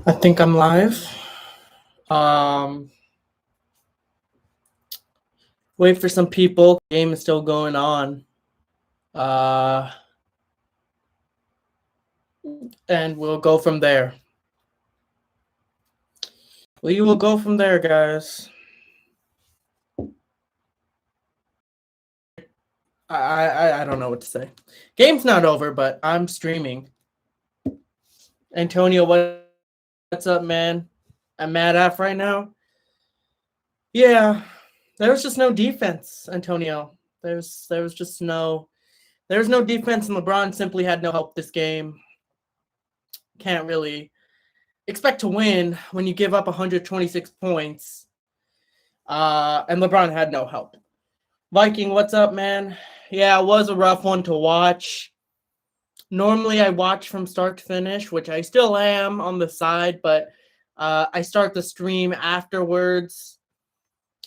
I think I'm live. Um, Wait for some people. Game is still going on. Uh, and we'll go from there. We will go from there, guys. I don't know what to say. Game's not over, but I'm streaming. Antonio, what's up, man? I'm mad at right now. Yeah, there was just no defense, Antonio. There's no defense, and LeBron simply had no help this game. Can't really expect to win when you give up 126 points. And LeBron had no help. Viking, what's up, man? Yeah, it was a rough one to watch. Normally, I watch from start to finish, which I still am on the side, but I start the stream afterwards.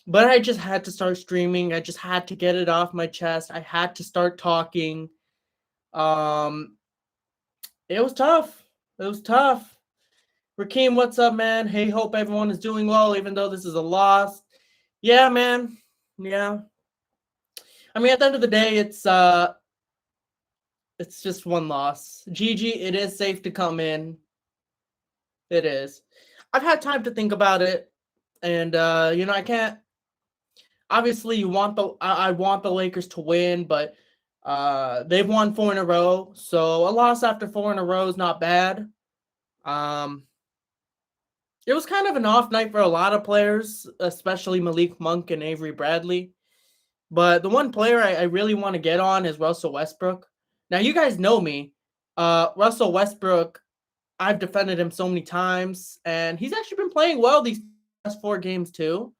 But I just had to start streaming. I just had to get it off my chest. I had to start talking. It was tough. It was tough. Rakeem, what's up, man? Hey, hope everyone is doing well, even though this is a loss. Yeah, man. Yeah. I mean, at the end of the day, it's just one loss. GG, it is safe to come in. It is. I've had time to think about it, and I can't. Obviously, I want the Lakers to win, but they've won 4 in a row, so a loss after 4 in a row is not bad. It was kind of an off night for a lot of players, especially Malik Monk and Avery Bradley. But the one player I really want to get on is Russell Westbrook. Now, you guys know me. Russell Westbrook, I've defended him so many times, and he's actually been playing well these last 4 games too.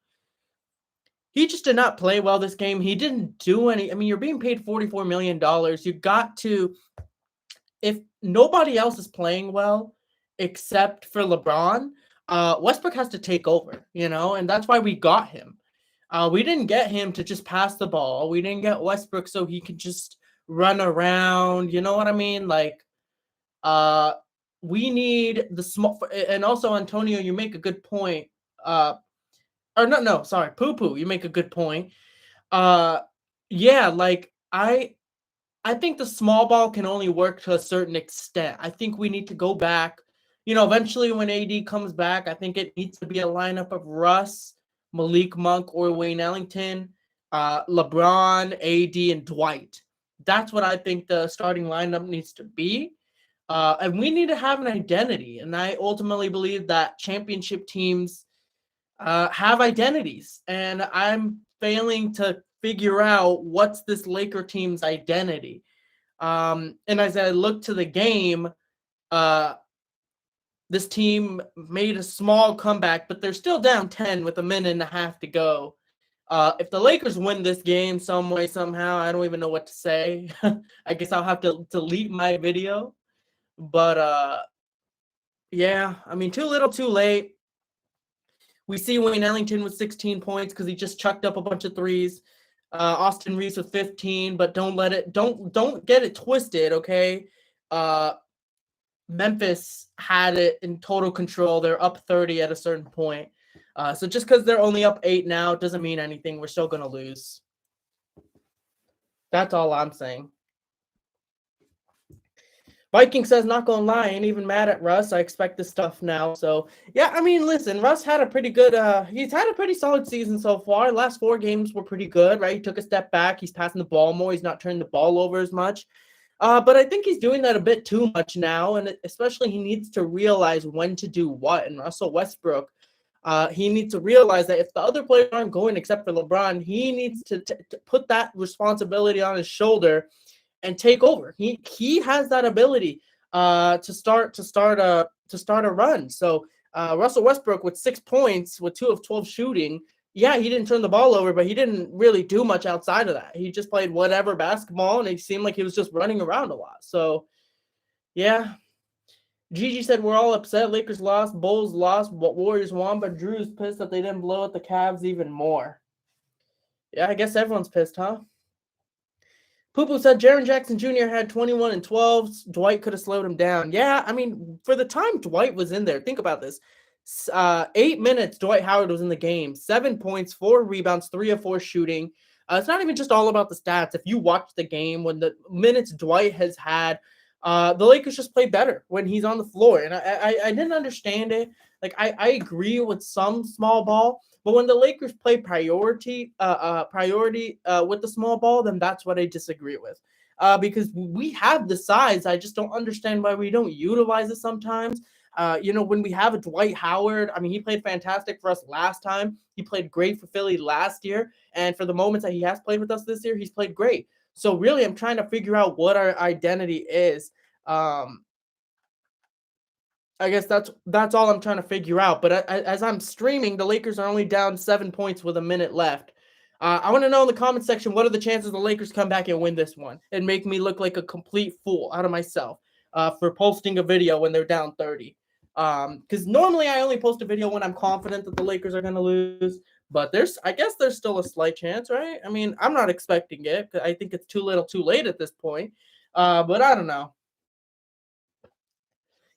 He just did not play well this game. He didn't do any. I mean, you're being paid $44 million. You got to, if nobody else is playing well except for LeBron, Westbrook has to take over, and that's why we got him. We didn't get him to just pass the ball. We didn't get Westbrook so he could just run around. You know what I mean? Like, we need the small. And also, Antonio, you make a good point. Sorry, Poo Poo, you make a good point. Yeah, like I think the small ball can only work to a certain extent. I think we need to go back. Eventually when AD comes back, I think it needs to be a lineup of Russ, Malik Monk, or Wayne Ellington, LeBron, AD, and Dwight. That's what I think the starting lineup needs to be. And we need to have an identity. And I ultimately believe that championship teams have identities. And I'm failing to figure out what's this Laker team's identity. And as I look to the game, this team made a small comeback, but they're still down 10 with a minute and a half to go. If the Lakers win this game some way, somehow, I don't even know what to say. I guess I'll have to delete my video. But, yeah, I mean, too little, too late. We see Wayne Ellington with 16 points because he just chucked up a bunch of threes. Austin Reeves with 15, but don't get it twisted, okay? Memphis had it in total control. They're up 30 at a certain point. So just because they're only up 8 now doesn't mean anything. We're still going to lose. That's all I'm saying. Viking says, not going to lie, I ain't even mad at Russ. I expect this stuff now. So, yeah, I mean, listen, Russ had a pretty good he's had a pretty solid season so far. Last 4 games were pretty good, right? He took a step back. He's passing the ball more. He's not turning the ball over as much. But I think he's doing that a bit too much now, and especially he needs to realize when to do what. And Russell Westbrook, he needs to realize that if the other players aren't going except for LeBron, he needs to put that responsibility on his shoulder and take over. He has that ability to start a run. So Russell Westbrook with 6 points with 2 of 12 shooting. Yeah, he didn't turn the ball over, but he didn't really do much outside of that. He just played whatever basketball, and it seemed like he was just running around a lot. So, yeah. Gigi said, we're all upset. Lakers lost. Bulls lost. Warriors won, but Drew's pissed that they didn't blow at the Cavs even more. Yeah, I guess everyone's pissed, huh? Poo said Jaren Jackson Jr. had 21 and 12. Dwight could have slowed him down. Yeah, I mean, for the time Dwight was in there, think about this. 8 minutes, Dwight Howard was in the game. 7 points, 4 rebounds, 3 of 4 shooting. It's not even just all about the stats. If you watch the game, when the minutes Dwight has had, the Lakers just play better when he's on the floor. And I didn't understand it. Like, I agree with some small ball, but when the Lakers play priority with the small ball, then that's what I disagree with. Because we have the size. I just don't understand why we don't utilize it sometimes. When we have a Dwight Howard, I mean, he played fantastic for us last time. He played great for Philly last year. And for the moments that he has played with us this year, he's played great. So really, I'm trying to figure out what our identity is. I guess that's all I'm trying to figure out. But as I'm streaming, the Lakers are only down 7 points with a minute left. I want to know in the comment section, what are the chances the Lakers come back and win this one and make me look like a complete fool out of myself for posting a video when they're down 30. Because normally I only post a video when I'm confident that the Lakers are going to lose. But I guess there's still a slight chance, right? I mean, I'm not expecting it. I think it's too little too late at this point. But I don't know.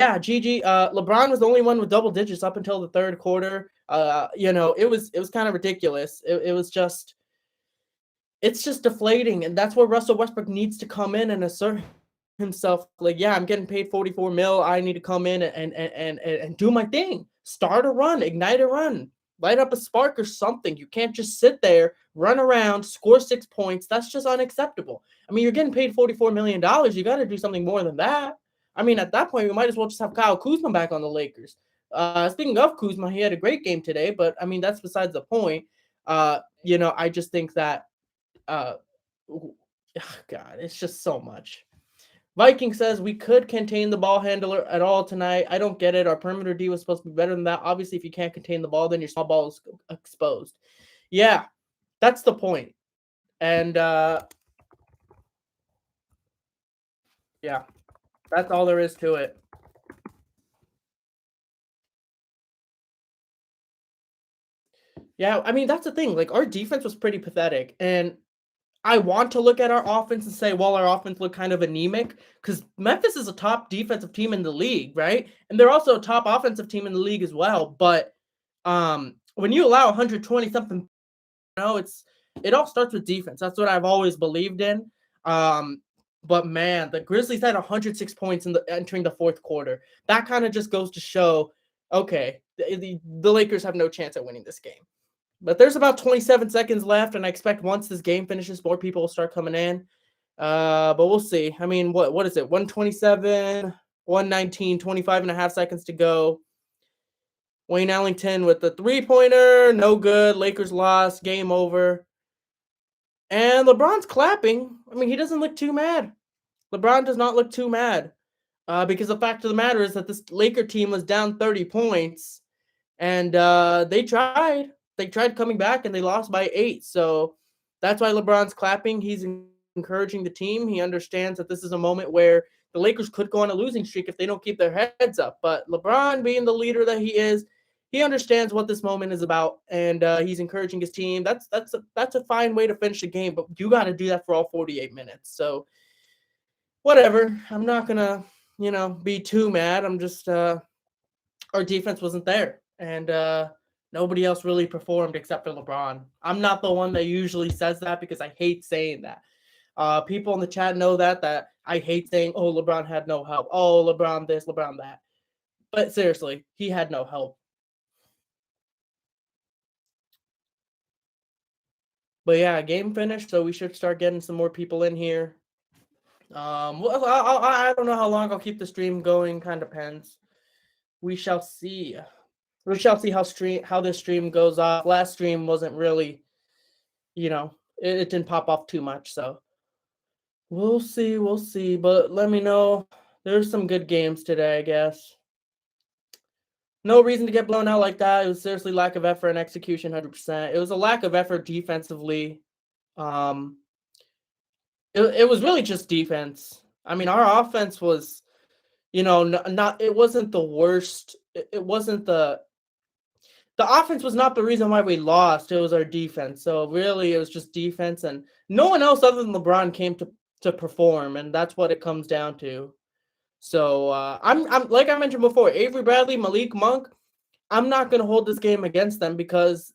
Yeah, GG. LeBron was the only one with double digits up until the third quarter. It was kind of ridiculous. It's just deflating, and that's where Russell Westbrook needs to come in and assert himself. Like, yeah, I'm getting paid 44 mil. I need to come in and do my thing. Start a run, ignite a run, light up a spark or something. You can't just sit there, run around, score 6 points. That's just unacceptable. I mean, you're getting paid $44 million. You got to do something more than that. I mean, at that point, we might as well just have Kyle Kuzma back on the Lakers. Speaking of Kuzma, he had a great game today, but I mean, that's besides the point. I just think that, God, it's just so much. Viking says we could contain the ball handler at all tonight. I don't get it. Our perimeter D was supposed to be better than that. Obviously, if you can't contain the ball, then your small ball is exposed. Yeah, that's the point. And yeah, that's all there is to it. Yeah, I mean, that's the thing. Like, our defense was pretty pathetic. And I want to look at our offense and say, well, our offense looked kind of anemic because Memphis is a top defensive team in the league, right? And they're also a top offensive team in the league as well. But when you allow 120 something, it all starts with defense. That's what I've always believed in. But man, the Grizzlies had 106 points entering the fourth quarter. That kind of just goes to show, okay, the Lakers have no chance at winning this game. But there's about 27 seconds left, and I expect once this game finishes, more people will start coming in. But we'll see. I mean, what is it? 127, 119, 25 and a half seconds to go. Wayne Ellington with the three-pointer. No good. Lakers lost. Game over. And LeBron's clapping. I mean, he doesn't look too mad. LeBron does not look too mad. Because the fact of the matter is that this Laker team was down 30 points. And they tried. They tried coming back and they lost by 8. So that's why LeBron's clapping. He's encouraging the team. He understands that this is a moment where the Lakers could go on a losing streak if they don't keep their heads up. But LeBron, being the leader that he is, he understands what this moment is about, and he's encouraging his team. That's a fine way to finish the game, but you got to do that for all 48 minutes. So whatever. I'm not gonna, be too mad. I'm just our defense wasn't there, and nobody else really performed except for LeBron. I'm not the one that usually says that because I hate saying that. People in the chat know that I hate saying, oh, LeBron had no help. Oh, LeBron this, LeBron that. But seriously, he had no help. But yeah, game finished, so we should start getting some more people in here. Well, I don't know how long I'll keep the stream going. Kind of depends. We shall see. We shall see how this stream goes off. Last stream wasn't really, it didn't pop off too much, so we'll see. But let me know. There's some good games today, I guess. No reason to get blown out like that. It was seriously lack of effort and execution, 100%. It was a lack of effort defensively. It was really just defense. I mean, our offense was, it wasn't the worst. It wasn't the offense was not the reason why we lost. It was our defense. So really, it was just defense, and no one else other than LeBron came to to perform, and that's what it comes down to. So I'm like I mentioned before, Avery Bradley, Malik Monk. I'm not going to hold this game against them because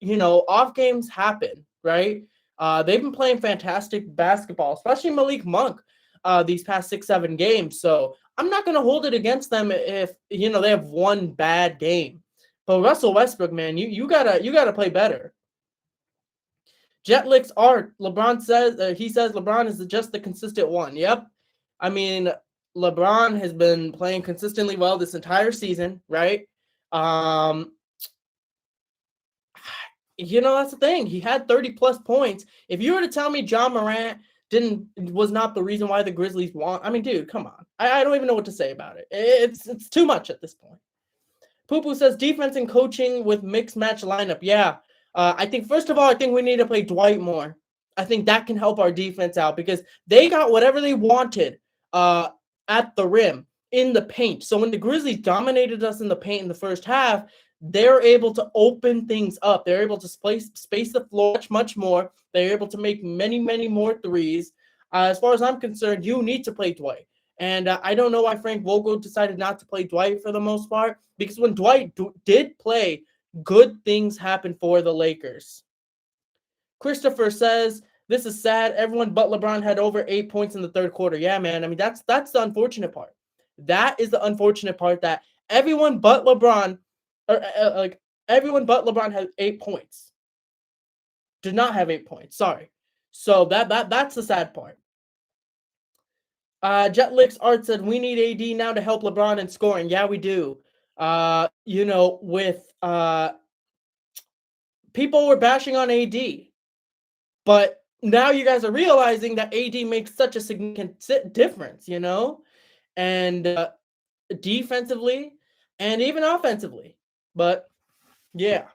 off games happen, right? They've been playing fantastic basketball, especially Malik Monk, these past 6-7 games. So I'm not going to hold it against them if they have one bad game. But Russell Westbrook, man, you gotta play better. Jetlicks art. LeBron says he says LeBron is just the consistent one. Yep. I mean, LeBron has been playing consistently well this entire season, right? Um, that's the thing. He had 30 plus points. If you were to tell me John Morant was not the reason why the Grizzlies won, I mean, dude, come on. I don't even know what to say about it. It's too much at this point. Poo says defense and coaching with mixed match lineup. Yeah. I think, first of all, I think we need to play Dwight more. I think that can help our defense out because they got whatever they wanted at the rim in the paint. So when the Grizzlies dominated us in the paint in the first half, they're able to open things up. They're able to space the floor much more. They're able to make many, many more threes. As far as I'm concerned, you need to play Dwight. And I don't know why Frank Vogel decided not to play Dwight for the most part, because when Dwight did play, good things happened for the Lakers. Christopher says, this is sad. Everyone but LeBron had over 8 points in the third quarter. Yeah, man. I mean, that's the unfortunate part. That is the unfortunate part, that everyone but LeBron, everyone but LeBron had 8 points. Did not have 8 points. Sorry. So that's the sad part. Jetlicks Art said, we need AD now to help LeBron in scoring. Yeah, we do. With people were bashing on AD, but now you guys are realizing that AD makes such a significant difference, and defensively and even offensively. But yeah.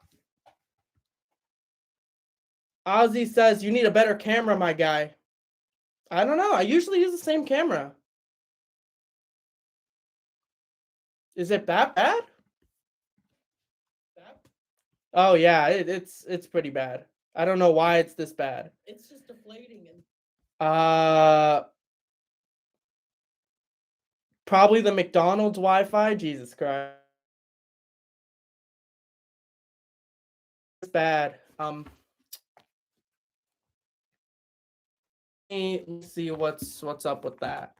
Ozzy says, you need a better camera, my guy. I don't know. I usually use the same camera. Is it that bad? Oh yeah, it's pretty bad. I don't know why it's this bad. It's just deflating and probably the McDonald's Wi-Fi. Jesus Christ. It's bad. Let's see what's up with that.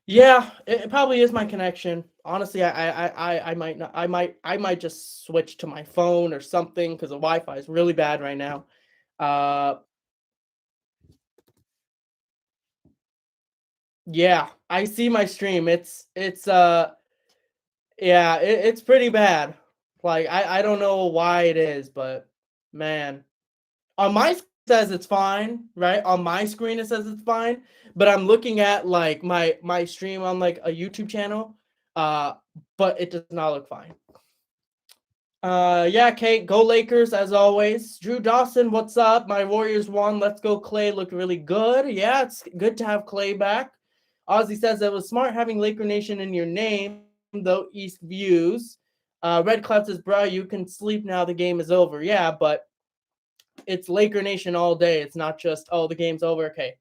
Yeah, it probably is my connection. Honestly, I might not. I might just switch to my phone or something because the Wi-Fi is really bad right now. Yeah, I see my stream. Yeah, it's pretty bad. Like I don't know why it is, but man, on my says it's fine, right? On my screen it says it's fine, but I'm looking at like my stream on like a YouTube channel, but it does not look fine. Yeah, Kate, go Lakers as always. Drew Dawson, what's up? My Warriors won. Let's go. Clay looked really good. Yeah, it's good to have Clay back. Ozzy says it was smart having Laker Nation in your name, though. East views. Red Cloud says, bro, you can sleep now. The game is over. Yeah, but it's Laker Nation all day. It's not just, oh, the game's over. Okay.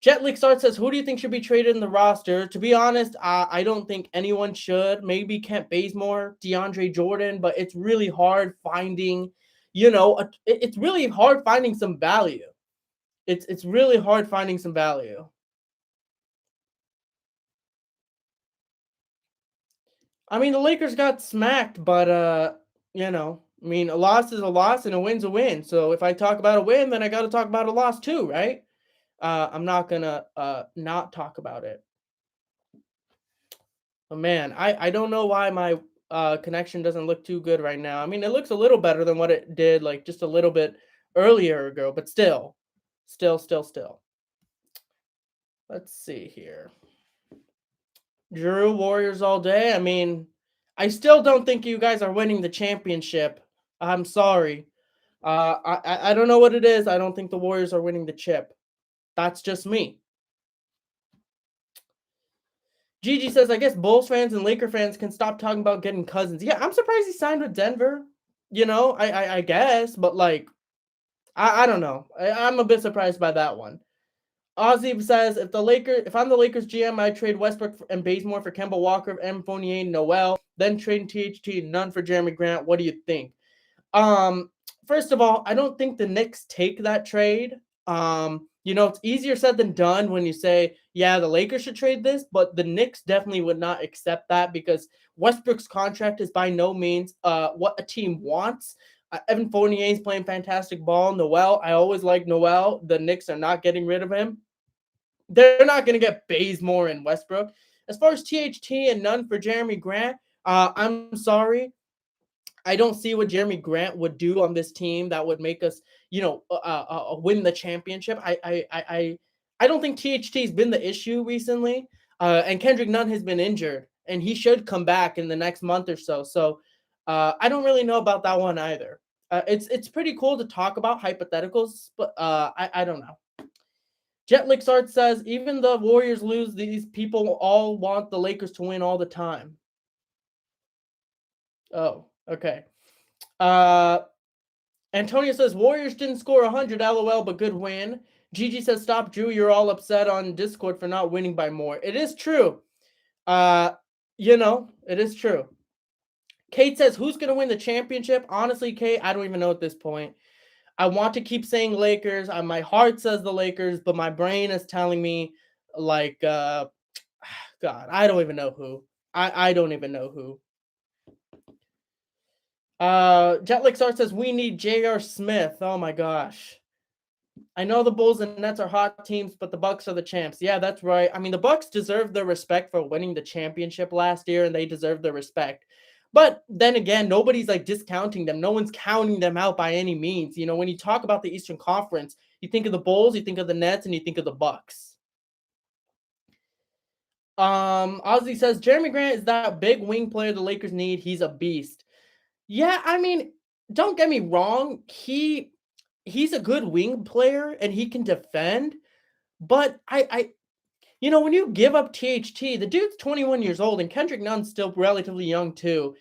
Jetlick Start says, who do you think should be traded in the roster? To be honest, I don't think anyone should. Maybe Kent Bazemore, DeAndre Jordan, but it's really hard finding, it's really hard finding some value. It's really hard finding some value. I mean, the Lakers got smacked, but I mean, a loss is a loss and a win's a win. So if I talk about a win, then I got to talk about a loss too, right? I'm not gonna not talk about it. But man, I don't know why my connection doesn't look too good right now. I mean, it looks a little better than what it did like just a little bit earlier ago, but still. Let's see here. Drew, Warriors all day. I mean, I still don't think you guys are winning the championship. I'm sorry. I don't know what it is. I don't think the Warriors are winning the chip. That's just me. Gigi says, I guess Bulls fans and Laker fans can stop talking about getting Cousins. Yeah, I'm surprised he signed with Denver. I guess, but like, I don't know. I'm a bit surprised by that one. Ozzy says, if I'm the Lakers GM, I trade Westbrook and Bazemore for Kemba Walker, M. Fournier, Noel, then trade THT and none for Jeremy Grant. What do you think? First of all, I don't think the Knicks take that trade. It's easier said than done when you say, yeah, the Lakers should trade this, but the Knicks definitely would not accept that because Westbrook's contract is by no means what a team wants. Evan Fournier is playing fantastic ball. Noel, I always like Noel. The Knicks are not getting rid of him. They're not going to get Bazemore and Westbrook. As far as THT and none for Jeremy Grant, I'm sorry. I don't see what Jeremy Grant would do on this team that would make us, win the championship. I don't think THT's been the issue recently, and Kendrick Nunn has been injured, and he should come back in the next month or so. So I don't really know about that one either. It's pretty cool to talk about hypotheticals, but I don't know. Jetlick Art says even the Warriors lose, these people all want the Lakers to win all the time. Oh, okay. Antonio says Warriors didn't score 100, LOL, but good win. Gigi says stop Drew, you're all upset on Discord for not winning by more. It is true. It is true. Kate says who's going to win the championship? Honestly, Kate, I don't even know at this point. I want to keep saying Lakers. My heart says the Lakers, but my brain is telling me like God, I don't even know who. I don't even know who. Jetlick Star says we need J.R. Smith. Oh my gosh. I know the Bulls and Nets are hot teams, but the Bucks are the champs. Yeah, that's right. I mean, the Bucks deserve their respect for winning the championship last year, and they deserve their respect. But then again, nobody's like discounting them. No one's counting them out by any means. When you talk about the Eastern Conference, you think of the Bulls, you think of the Nets, and you think of the Bucks. Ozzy says Jeremy Grant is that big wing player the Lakers need. He's a beast. Yeah, I mean, don't get me wrong. He's a good wing player and he can defend, but when you give up THT, the dude's 21 years old and Kendrick Nunn's still relatively young too.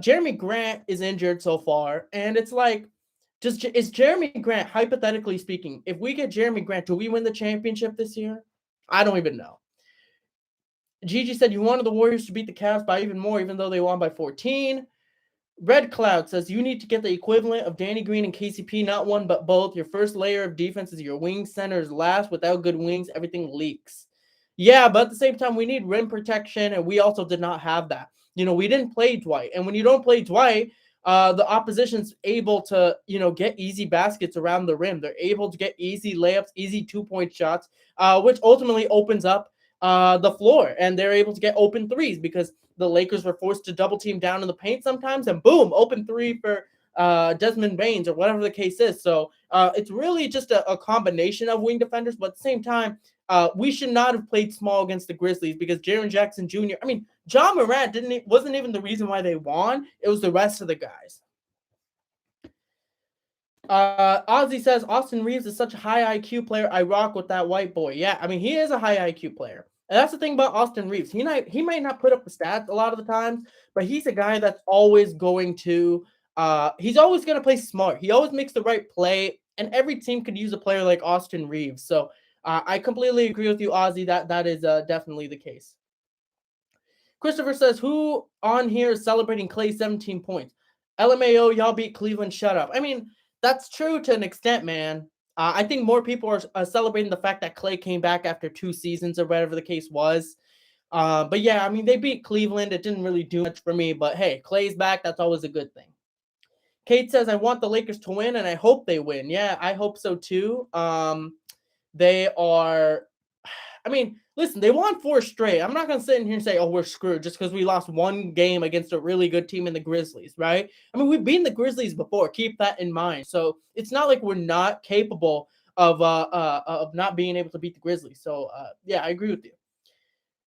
Jeremy Grant is injured so far, and it's like, is Jeremy Grant, hypothetically speaking, if we get Jeremy Grant, do we win the championship this year? I don't even know. Gigi said you wanted the Warriors to beat the Cavs by even more, even though they won by 14. Red Cloud says you need to get the equivalent of Danny Green and KCP, not one but both. Your first layer of defense is your wing centers last. Without good wings, everything leaks. Yeah, but at the same time, we need rim protection, and we also did not have that. We didn't play Dwight, and when you don't play Dwight, the opposition's able to, get easy baskets around the rim. They're able to get easy layups, easy 2-point shots, which ultimately opens up the floor, and they're able to get open threes because the Lakers were forced to double team down in the paint sometimes, and boom, open three for Desmond Baines or whatever the case is. So it's really just a combination of wing defenders, but at the same time, we should not have played small against the Grizzlies because Jaren Jackson Jr. I mean, John Morant wasn't even the reason why they won. It was the rest of the guys. Ozzy says Austin Reeves is such a high IQ player. I rock with that white boy. Yeah, I mean, he is a high IQ player. And that's the thing about Austin Reeves. He might not put up the stats a lot of the times, but he's a guy that's always going to he's always going to play smart. He always makes the right play, and every team could use a player like Austin Reeves. So I completely agree with you, Ozzy. That is definitely the case. Christopher says, who on here is celebrating Clay's 17 points? LMAO, y'all beat Cleveland, shut up. I mean, that's true to an extent, man. I think more people are celebrating the fact that Clay came back after 2 seasons or whatever the case was. But yeah, I mean, they beat Cleveland. It didn't really do much for me. But hey, Clay's back. That's always a good thing. Kate says, I want the Lakers to win, and I hope they win. Yeah, I hope so too. They are... I mean, listen, they won 4 straight. I'm not going to sit in here and say, oh, we're screwed just because we lost 1 game against a really good team in the Grizzlies, right? I mean, we've beaten the Grizzlies before. Keep that in mind. So it's not like we're not capable of not being able to beat the Grizzlies. So, yeah, I agree with you.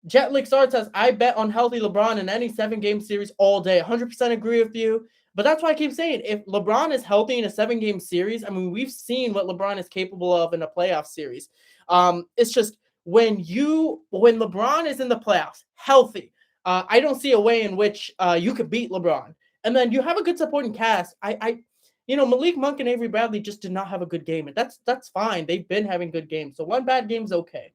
Jetlick Star says, I bet on healthy LeBron in any 7-game series all day. 100% agree with you. But that's why I keep saying, if LeBron is healthy in a 7-game series, I mean, we've seen what LeBron is capable of in a playoff series. It's just, when LeBron is in the playoffs, healthy, I don't see a way in which you could beat LeBron. And then you have a good supporting cast. Malik Monk and Avery Bradley just did not have a good game, and that's fine. They've been having good games, so one bad game's okay.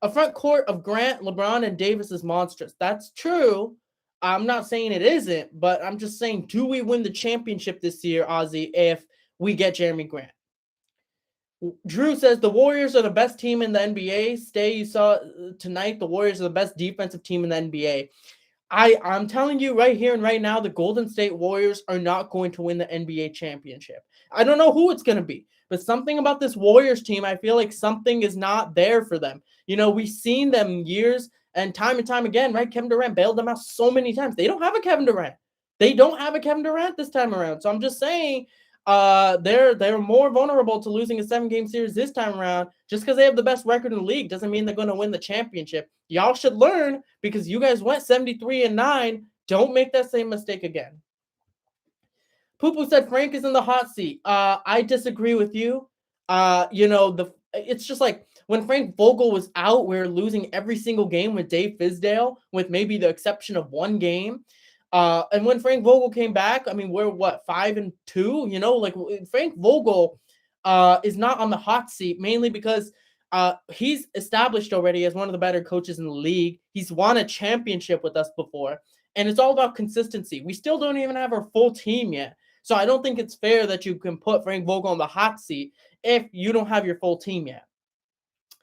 A front court of Grant, LeBron, and Davis is monstrous. That's true. I'm not saying it isn't, but I'm just saying, do we win the championship this year, Ozzy, if we get Jeremy Grant? Drew says the Warriors are the best team in the NBA. Stay, you saw tonight, the Warriors are the best defensive team in the NBA. I'm telling you right here and right now, the Golden State Warriors are not going to win the NBA championship. I don't know who it's going to be, but something about this Warriors team, I feel like something is not there for them. We've seen them years and time again, right? Kevin Durant bailed them out so many times. They don't have a Kevin Durant. They don't have a Kevin Durant this time around. So I'm just saying, they're more vulnerable to losing a 7-game series this time around. Just because they have the best record in the league doesn't mean they're going to win the championship. Y'all should learn, because you guys went 73-9. Don't make that same mistake again. Poo-Poo said Frank is in the hot seat. I disagree with you. It's just like when Frank Vogel was out, we were losing every single game with Dave Fizdale, with maybe the exception of one game. And when Frank Vogel came back, I mean, we're 5-2, Frank Vogel is not on the hot seat, mainly because he's established already as one of the better coaches in the league. He's won a championship with us before, and it's all about consistency. We still don't even have our full team yet. So I don't think it's fair that you can put Frank Vogel on the hot seat if you don't have your full team yet.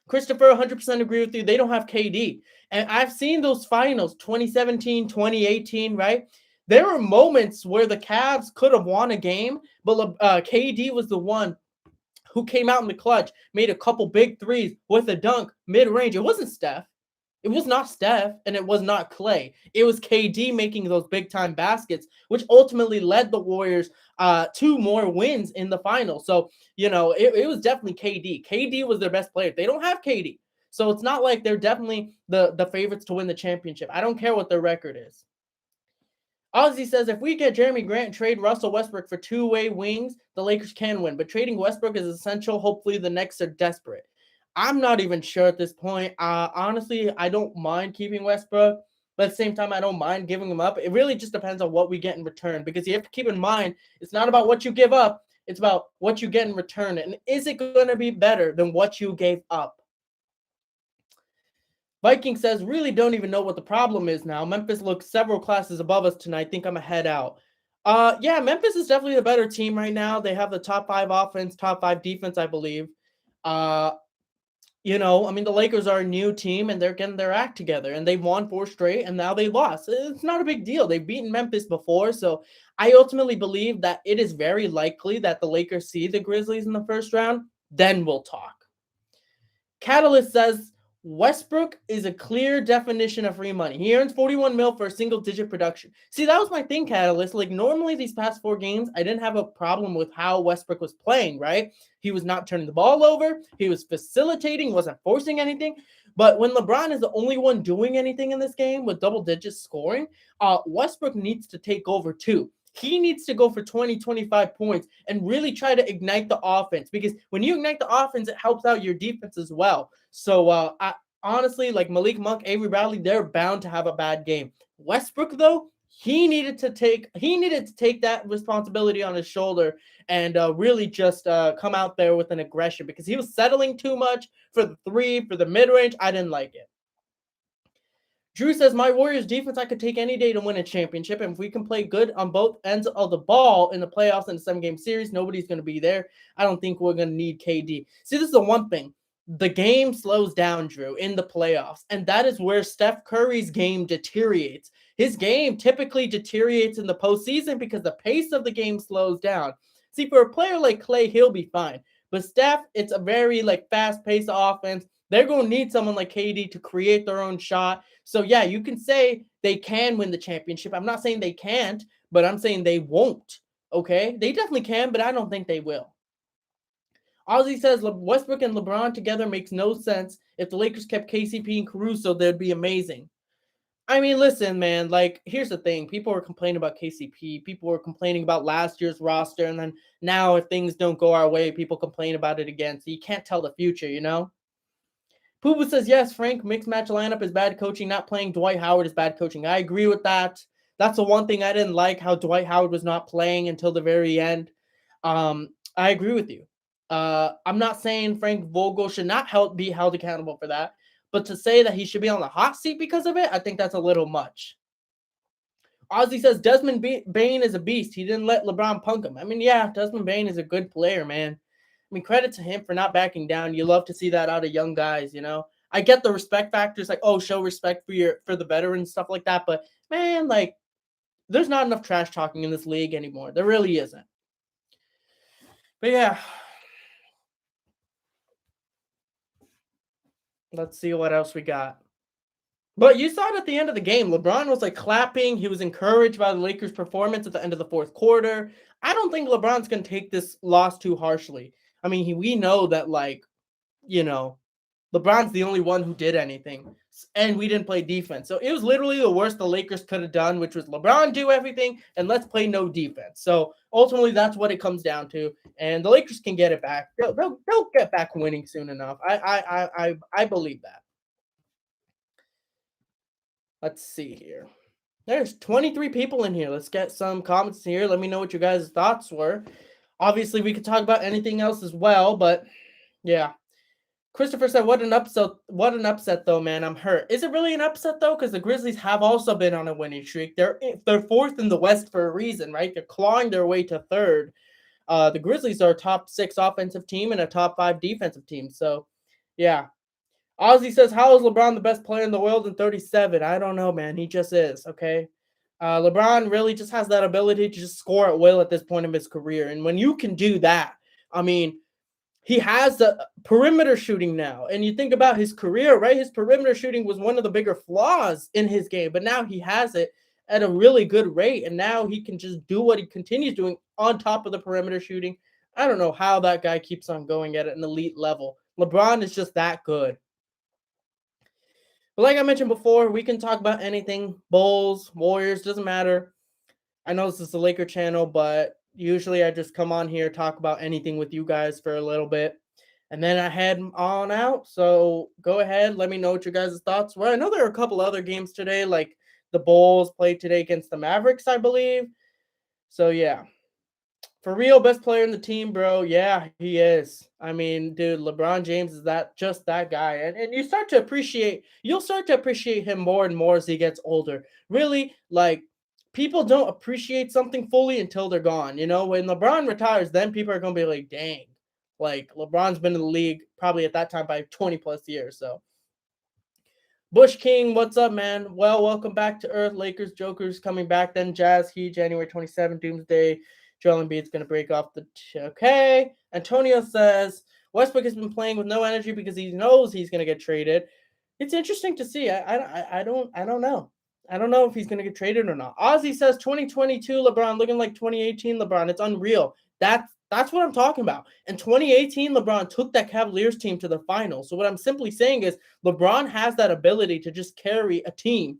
Christopher, 100% agree with you. They don't have KD. And I've seen those finals, 2017, 2018, right? There were moments where the Cavs could have won a game, but KD was the one who came out in the clutch, made a couple big threes with a dunk mid-range. It wasn't Steph. It was not Steph, and it was not Clay. It was KD making those big-time baskets, which ultimately led the Warriors to more wins in the final. So, it was definitely KD. KD was their best player. They don't have KD. So it's not like they're definitely the favorites to win the championship. I don't care what their record is. Ozzy says, if we get Jeremy Grant and trade Russell Westbrook for two-way wings, the Lakers can win. But trading Westbrook is essential. Hopefully the Knicks are desperate. I'm not even sure at this point. Honestly, I don't mind keeping Westbrook, but at the same time, I don't mind giving him up. It really just depends on what we get in return, because you have to keep in mind, it's not about what you give up. It's about what you get in return. And is it going to be better than what you gave up? Viking says, really don't even know what the problem is now. Memphis looks several classes above us tonight. Think I'm going to head out. Yeah, Memphis is definitely the better team right now. They have the top 5 offense, top 5 defense, I believe. The Lakers are a new team, and they're getting their act together, and they've won 4 straight, and now they lost. It's not a big deal. They've beaten Memphis before, so I ultimately believe that it is very likely that the Lakers see the Grizzlies in the first round. Then we'll talk. Catalyst says, Westbrook is a clear definition of free money. He earns $41 million for a single-digit production. See, that was my thing, Catalyst. Like, normally these past 4 games, I didn't have a problem with how Westbrook was playing, right? He was not turning the ball over. He was facilitating, wasn't forcing anything. But when LeBron is the only one doing anything in this game with double-digit scoring, Westbrook needs to take over too. He needs to go for 20, 25 points and really try to ignite the offense, because when you ignite the offense, it helps out your defense as well. So honestly, like Malik Monk, Avery Bradley, they're bound to have a bad game. Westbrook, though, he needed to take that responsibility on his shoulder and really just come out there with an aggression, because he was settling too much for the 3, for the mid-range. I didn't like it. Drew says, my Warriors defense, I could take any day to win a championship. And if we can play good on both ends of the ball in the playoffs in a 7-game series, nobody's going to be there. I don't think we're going to need KD. See, this is the one thing. The game slows down, Drew, in the playoffs. And that is where Steph Curry's game deteriorates. His game typically deteriorates in the postseason because the pace of the game slows down. See, for a player like Clay, he'll be fine. But Steph, it's a very fast-paced offense. They're going to need someone like KD to create their own shot. So, yeah, you can say they can win the championship. I'm not saying they can't, but I'm saying they won't, okay? They definitely can, but I don't think they will. Ozzy says Westbrook and LeBron together makes no sense. If the Lakers kept KCP and Caruso, they'd be amazing. I mean, listen, man, here's the thing. People were complaining about KCP. People were complaining about last year's roster. And then now if things don't go our way, people complain about it again. So you can't tell the future, Pooba says, yes, Frank, mixed match lineup is bad coaching. Not playing Dwight Howard is bad coaching. I agree with that. That's the one thing I didn't like, how Dwight Howard was not playing until the very end. I agree with you. I'm not saying Frank Vogel should not be held accountable for that, but to say that he should be on the hot seat because of it, I think that's a little much. Ozzy says Desmond Bain is a beast. He didn't let LeBron punk him. I mean, yeah, Desmond Bain is a good player, man. I mean, credit to him for not backing down. You love to see that out of young guys, you know. I get the respect factors, like, oh, show respect for the veterans, stuff like that. But man, like, there's not enough trash talking in this league anymore. There really isn't. But yeah. Let's see what else we got. But you saw it at the end of the game. LeBron was like clapping. He was encouraged by the Lakers' performance at the end of the fourth quarter. I don't think LeBron's going to take this loss too harshly. I mean, we know that, like, you know, LeBron's the only one who did anything, and we didn't play defense. So it was literally the worst the Lakers could have done, which was LeBron do everything and let's play no defense. So ultimately, that's what it comes down to, and the Lakers can get it back. They'll get back winning soon enough. I believe that. Let's see here. There's 23 people in here. Let's get some comments here. Let me know what your guys' thoughts were. Obviously, we could talk about anything else as well, but yeah. Christopher said, what an upset though, man. I'm hurt. Is it really an upset though? Because the Grizzlies have also been on a winning streak. They're fourth in the West for a reason, right? They're clawing their way to third. The Grizzlies are a top 6 offensive team and a top 5 defensive team. So, yeah. Ozzy says, how is LeBron the best player in the world in 37? I don't know, man. He just is, okay? LeBron really just has that ability to just score at will at this point of his career. And when you can do that, I mean, he has the perimeter shooting now. And you think about his career, right? His perimeter shooting was one of the bigger flaws in his game, but now he has it at a really good rate. And now he can just do what he continues doing on top of the perimeter shooting. I don't know how that guy keeps on going at an elite level. LeBron is just that good. But like I mentioned before, we can talk about anything. Bulls, Warriors, doesn't matter. I know this is the Laker channel, but usually I just come on here, talk about anything with you guys for a little bit. And then I head on out. So go ahead. Let me know what your guys' thoughts were. I know there are a couple other games today, like the Bulls played today against the Mavericks, I believe. So yeah. For real, best player in the team, bro. Yeah, he is. I mean, dude, LeBron James is just that guy. And you'll start to appreciate him more and more as he gets older. Really, like, people don't appreciate something fully until they're gone. You know, when LeBron retires, then people are gonna be like, dang. Like, LeBron's been in the league probably at that time by 20 plus years. So Bush King, what's up, man? Well, welcome back to Earth. Lakers, Jokers coming back. Then Jazz, Heat, January 27th, Doomsday. Joel Embiid's going to break off the... Okay. Antonio says, Westbrook has been playing with no energy because he knows he's going to get traded. It's interesting to see. I don't know. I don't know if he's going to get traded or not. Ozzy says 2022 LeBron looking like 2018 LeBron. It's unreal. That's what I'm talking about. In 2018, LeBron took that Cavaliers team to the finals. So what I'm simply saying is LeBron has that ability to just carry a team.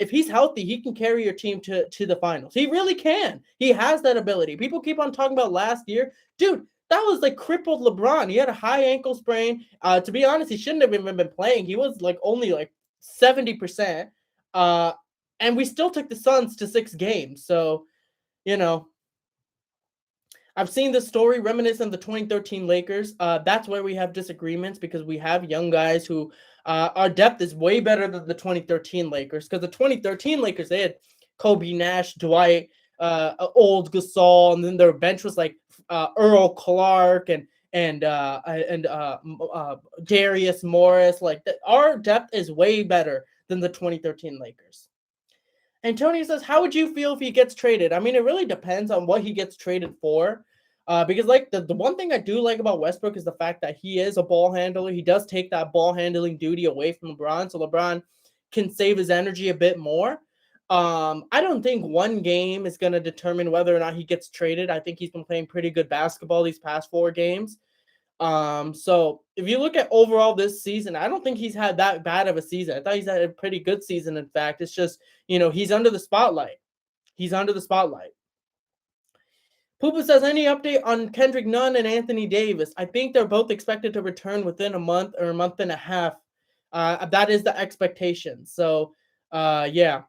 If he's healthy, he can carry your team to the finals. He really can. He has that ability. People keep on talking about last year. Dude, that was like crippled LeBron. He had a high ankle sprain. To be honest, he shouldn't have even been playing. He was like only like 70%. And we still took the Suns to 6 games. So, you know, I've seen this story reminiscent of the 2013 Lakers. That's where we have disagreements because we have young guys who our depth is way better than the 2013 Lakers. Because the 2013 Lakers, they had Kobe, Nash, Dwight, old Gasol, and then their bench was like Earl Clark and Darius Morris. Like our depth is way better than the 2013 Lakers. And Tony says, how would you feel if he gets traded? I mean, it really depends on what he gets traded for. Because like the one thing I do like about Westbrook is the fact that he is a ball handler. He does take that ball handling duty away from LeBron. So LeBron can save his energy a bit more. I don't think one game is going to determine whether or not he gets traded. I think he's been playing pretty good basketball these past 4 games. So if you look at overall this season, I don't think he's had that bad of a season. I thought he's had a pretty good season. In fact, it's just, he's under the spotlight. He's under the spotlight. Poopa says, any update on Kendrick Nunn and Anthony Davis? I think they're both expected to return within a month or a month and a half. That is the expectation. So, yeah.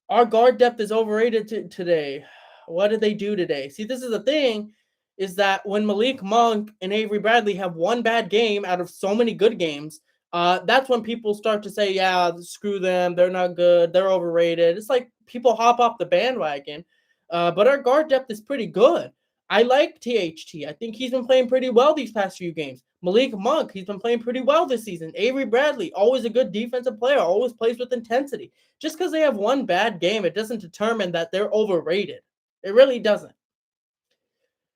Our guard depth is overrated today. What did they do today? See, this is the thing, is that when Malik Monk and Avery Bradley have one bad game out of so many good games, that's when people start to say, yeah, screw them. They're not good. They're overrated. It's like people hop off the bandwagon. But our guard depth is pretty good. I like THT. I think he's been playing pretty well these past few games. Malik Monk, he's been playing pretty well this season. Avery Bradley, always a good defensive player, always plays with intensity. Just because they have one bad game, it doesn't determine that they're overrated. It really doesn't.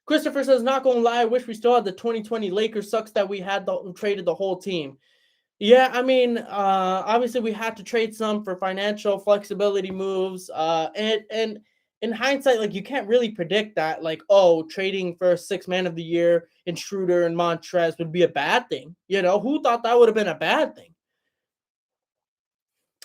Christopher says, not going to lie, I wish we still had the 2020 Lakers. Sucks that we traded the whole team. Yeah, I mean, obviously we had to trade some for financial flexibility moves. And in hindsight, like, you can't really predict that, like, oh, trading for 6th man of the year in Schroeder and Montrez would be a bad thing. You know, who thought that would have been a bad thing?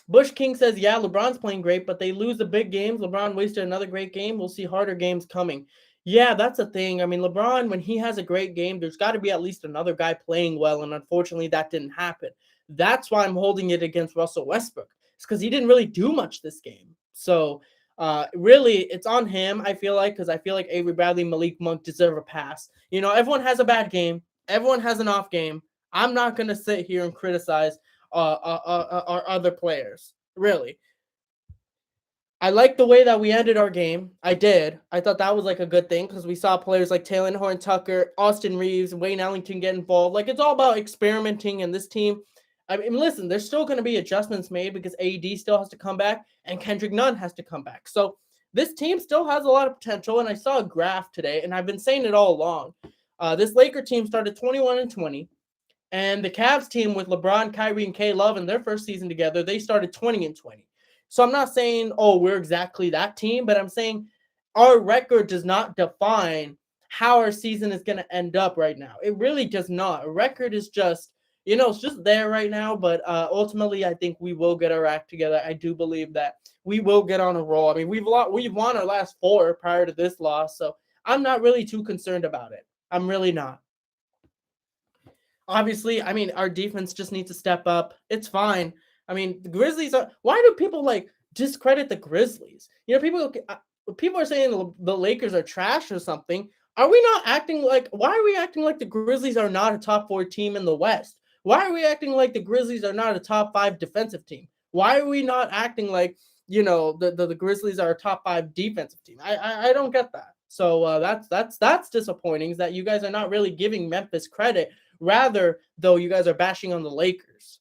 Bush King says, yeah, LeBron's playing great, but they lose the big games. LeBron wasted another great game. We'll see harder games coming. Yeah, that's the thing. I mean, LeBron, when he has a great game, there's got to be at least another guy playing well, and unfortunately that didn't happen. That's why I'm holding it against Russell Westbrook. It's because he didn't really do much this game. So, really, it's on him, I feel like, because I feel like Avery Bradley, Malik Monk deserve a pass. You know, everyone has a bad game. Everyone has an off game. I'm not going to sit here and criticize our other players. Really. I like the way that we ended our game. I did. I thought that was like a good thing because we saw players like Taylor Horn Tucker, Austin Reeves, Wayne Ellington get involved. Like, it's all about experimenting, and this team, I mean, listen, there's still going to be adjustments made because AD still has to come back and Kendrick Nunn has to come back. So this team still has a lot of potential, and I saw a graph today, and I've been saying it all along. This Laker team started 21-20. And the Cavs team with LeBron, Kyrie, and K Love in their first season together, they started 20-20. So I'm not saying, oh, we're exactly that team, but I'm saying our record does not define how our season is going to end up right now. It really does not. A record is just, you know, it's just there right now. But ultimately, I think we will get our act together. I do believe that we will get on a roll. I mean, we've won our last 4 prior to this loss. So I'm not really too concerned about it. I'm really not. Obviously, I mean, our defense just needs to step up. It's fine. I mean, the Grizzlies are. Why do people like discredit the Grizzlies? You know, people are saying the Lakers are trash or something. Are we not acting like? Why are we acting like the Grizzlies are not a top 4 team in the West? Why are we acting like the Grizzlies are not a top 5 defensive team? Why are we not acting like, you know, the Grizzlies are a top 5 defensive team? I don't get that. So that's disappointing. Is that you guys are not really giving Memphis credit. Rather, though, you guys are bashing on the Lakers.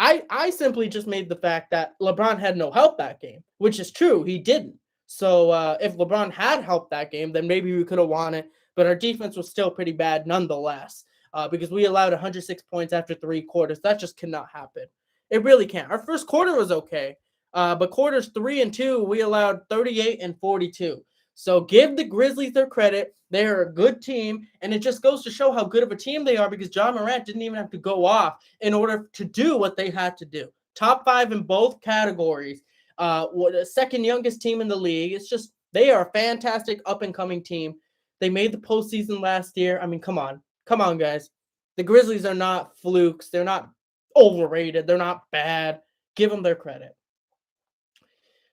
I simply just made the fact that LeBron had no help that game, which is true. He didn't. So if LeBron had helped that game, then maybe we could have won it. But our defense was still pretty bad nonetheless because we allowed 106 points after 3 quarters. That just cannot happen. It really can't. Our first quarter was okay. But quarters 3 and 2, we allowed 38 and 42. So give the Grizzlies their credit. They're a good team, and it just goes to show how good of a team they are because John Morant didn't even have to go off in order to do what they had to do. Top 5 in both categories. The second youngest team in the league. It's just they are a fantastic up-and-coming team. They made the postseason last year. I mean, come on. Come on, guys. The Grizzlies are not flukes. They're not overrated. They're not bad. Give them their credit.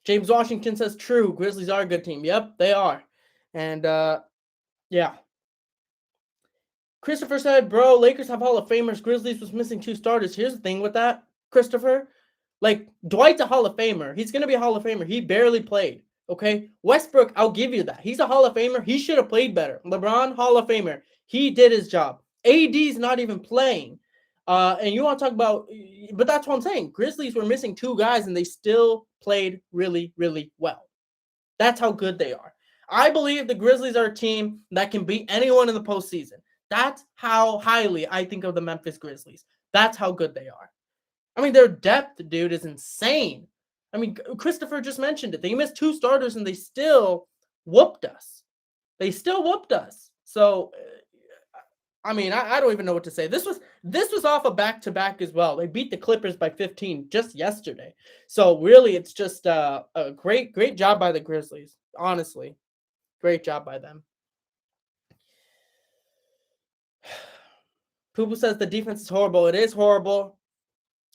James Washington says, true, Grizzlies are a good team. Yep, they are. And, yeah. Christopher said, bro, Lakers have Hall of Famers. Grizzlies was missing 2 starters. Here's the thing with that, Christopher. Like, Dwight's a Hall of Famer. He's going to be a Hall of Famer. He barely played, okay? Westbrook, I'll give you that. He's a Hall of Famer. He should have played better. LeBron, Hall of Famer. He did his job. AD's not even playing. And you want to talk about, but that's what I'm saying. Grizzlies were missing 2 guys, and they still played really, really well. That's how good they are. I believe the Grizzlies are a team that can beat anyone in the postseason. That's how highly I think of the Memphis Grizzlies. That's how good they are. I mean, their depth, dude, is insane. I mean, Christopher just mentioned it. They missed 2 starters, and they still whooped us. So, I mean, I don't even know what to say. This was off a back-to-back as well. They beat the Clippers by 15 just yesterday. So really, it's just a great job by the Grizzlies. Honestly, great job by them. Poople says the defense is horrible. It is horrible.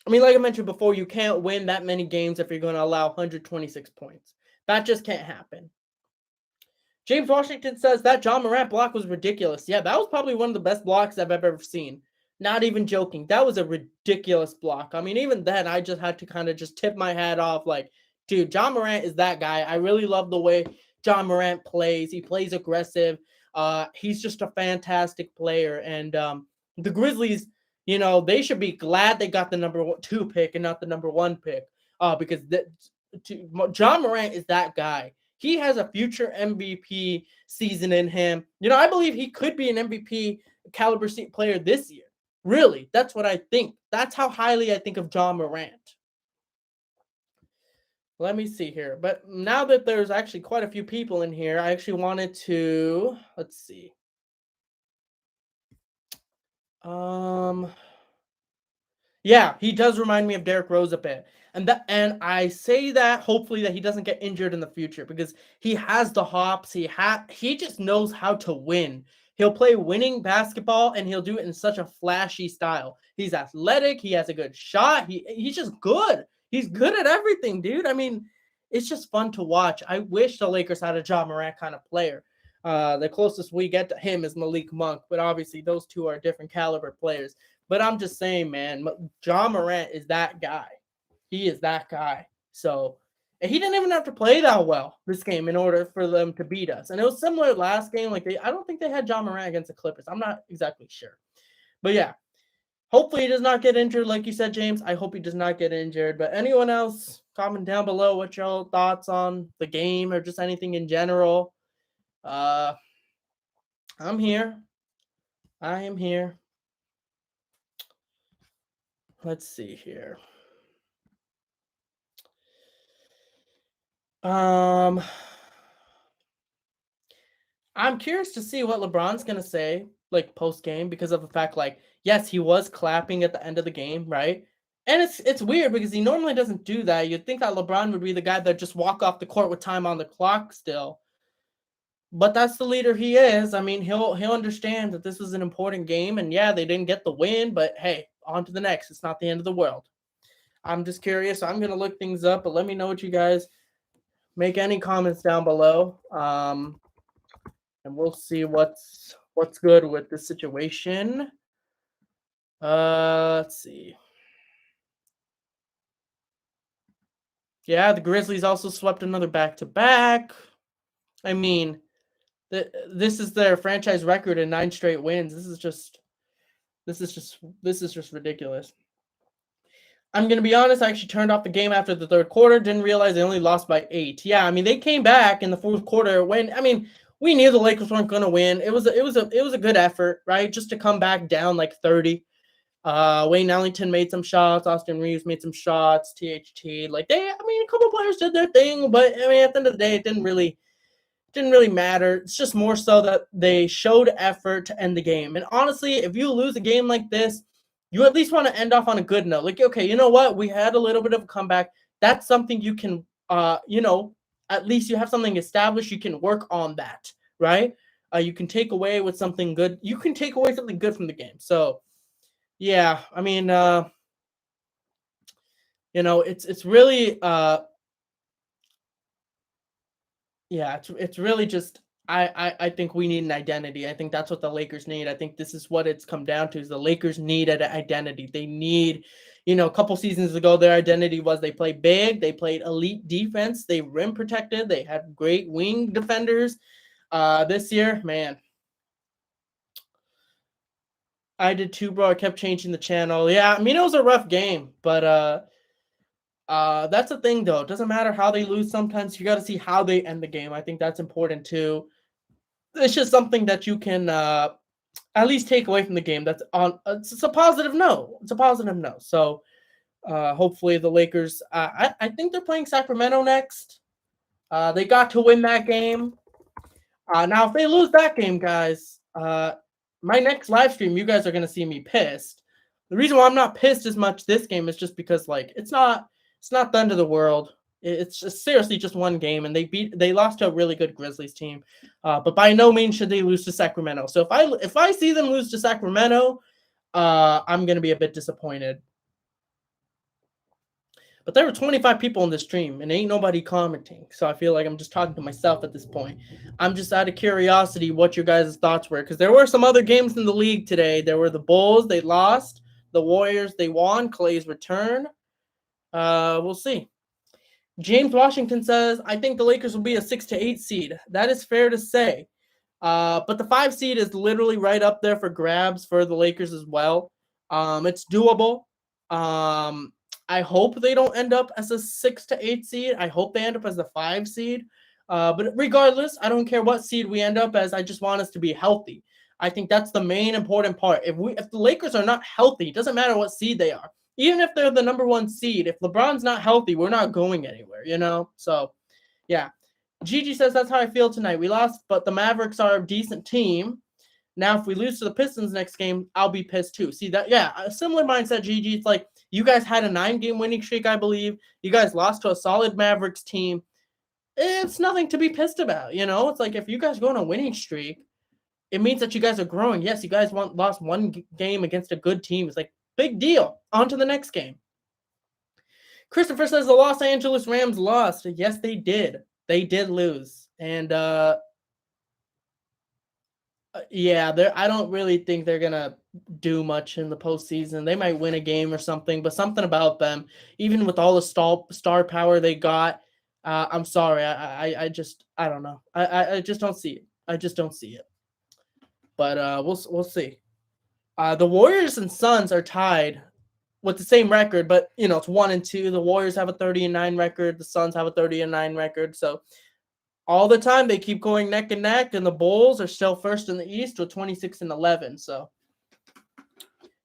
I mean, like I mentioned before, you can't win that many games if you're going to allow 126 points. That just can't happen. James Washington says that John Morant block was ridiculous. Yeah, that was probably one of the best blocks I've ever seen. Not even joking. That was a ridiculous block. I mean, even then, I just had to kind of just tip my hat off like, dude, John Morant is that guy. I really love the way John Morant plays. He plays aggressive. He's just a fantastic player. And the Grizzlies, you know, they should be glad they got the number 2 pick and not the number 1 pick because John Morant is that guy. He has a future MVP season in him. You know, I believe he could be an MVP caliber player this year. Really, that's what I think. That's how highly I think of John Morant. Let me see here. But now that there's actually quite a few people in here, I actually wanted to, let's see. Yeah, he does remind me of Derrick Rose a bit. And I say that hopefully that he doesn't get injured in the future because he has the hops. He just knows how to win. He'll play winning basketball and he'll do it in such a flashy style. He's athletic. He has a good shot. He's just good. He's good at everything, dude. I mean, it's just fun to watch. I wish the Lakers had a John Morant kind of player. The closest we get to him is Malik Monk, but obviously those two are different caliber players. But I'm just saying, man, John Morant is that guy. He is that guy. So, and he didn't even have to play that well this game in order for them to beat us. And it was similar last game. Like I don't think they had John Morant against the Clippers. I'm not exactly sure. But yeah, hopefully he does not get injured. Like you said, James, I hope he does not get injured. But anyone else, comment down below what your thoughts on the game or just anything in general. I'm here. I am here. Let's see here. I'm curious to see what LeBron's gonna say, like post game, because of the fact, like, yes, he was clapping at the end of the game, right? And it's weird because he normally doesn't do that. You'd think that LeBron would be the guy that just walk off the court with time on the clock still. But that's the leader he is. I mean, he'll understand that this was an important game, and yeah, they didn't get the win, but hey, on to the next. It's not the end of the world. I'm just curious. I'm gonna look things up, but let me know what you guys make any comments down below. And we'll see what's good with this situation. Let's see. Yeah, the Grizzlies also swept another back-to-back. I mean, this is their franchise record in 9 straight wins. This is just ridiculous. I'm going to be honest, I actually turned off the game after the third quarter. Didn't realize they only lost by 8. Yeah, I mean, they came back in the fourth quarter when, I mean, we knew the Lakers weren't going to win. It was a good effort, right? Just to come back down like 30. Wayne Ellington made some shots. Austin Reeves made some shots. THT, like a couple players did their thing, but I mean, at the end of the day, it didn't really matter. It's just more so that they showed effort to end the game. And honestly, if you lose a game like this, you at least want to end off on a good note. Like, okay, you know what? We had a little bit of a comeback. That's something you can, at least you have something established. You can work on that, right? You can take away with something good. You can take away something good from the game. So, yeah, I mean, it's really, it's really just, I think we need an identity. I think that's what the Lakers need. I think this is what it's come down to is the Lakers need an identity. They need, a couple seasons ago, their identity was they played big, they played elite defense, they rim protected, they had great wing defenders. This year, man, I did too, bro. I kept changing the channel. Yeah, I mean, it was a rough game, but that's the thing, though. It doesn't matter how they lose. Sometimes you got to see how they end the game. I think that's important, too. It's just something that you can at least take away from the game. That's on. It's a positive note. It's a positive note. So hopefully the Lakers. I think they're playing Sacramento next. They got to win that game. Now, if they lose that game, guys, my next live stream, you guys are gonna see me pissed. The reason why I'm not pissed as much this game is just because, like, it's not the end of the world. It's just seriously just one game, and they lost to a really good Grizzlies team, but by no means should they lose to Sacramento. So if I see them lose to Sacramento, I'm going to be a bit disappointed. But there were 25 people in this stream and ain't nobody commenting. So I feel like I'm just talking to myself at this point. I'm just out of curiosity what your guys' thoughts were. Because there were some other games in the league today. There were the Bulls, they lost. The Warriors, they won. Clay's return. We'll see. James Washington says, I think the Lakers will be a 6 to 8 seed. That is fair to say. But the 5 seed is literally right up there for grabs for the Lakers as well. It's doable. I hope they don't end up as a 6 to 8 seed. I hope they end up as the 5 seed. But regardless, I don't care what seed we end up as. I just want us to be healthy. I think that's the main important part. If the Lakers are not healthy, it doesn't matter what seed they are. Even if they're the number 1 seed, if LeBron's not healthy, we're not going anywhere, you know? So, yeah. Gigi says, that's how I feel tonight. We lost, but the Mavericks are a decent team. Now, if we lose to the Pistons next game, I'll be pissed too. See that? Yeah, a similar mindset, Gigi. It's like you guys had a 9-game winning streak, I believe. You guys lost to a solid Mavericks team. It's nothing to be pissed about, you know? It's like if you guys go on a winning streak, it means that you guys are growing. Yes, you guys lost one game against a good team. It's like, big deal. On to the next game. Christopher says the Los Angeles Rams lost. Yes, they did. They did lose. And, yeah, I don't really think they're going to do much in the postseason. They might win a game or something, but something about them, even with all the star power they got, I'm sorry. I don't know. I just don't see it. I just don't see it. But we'll see. The Warriors and Suns are tied with the same record, but it's 1-2. The Warriors have a 30-9 record. The Suns have a 30-9 record. So all the time they keep going neck and neck, and the Bulls are still first in the East with 26-11. So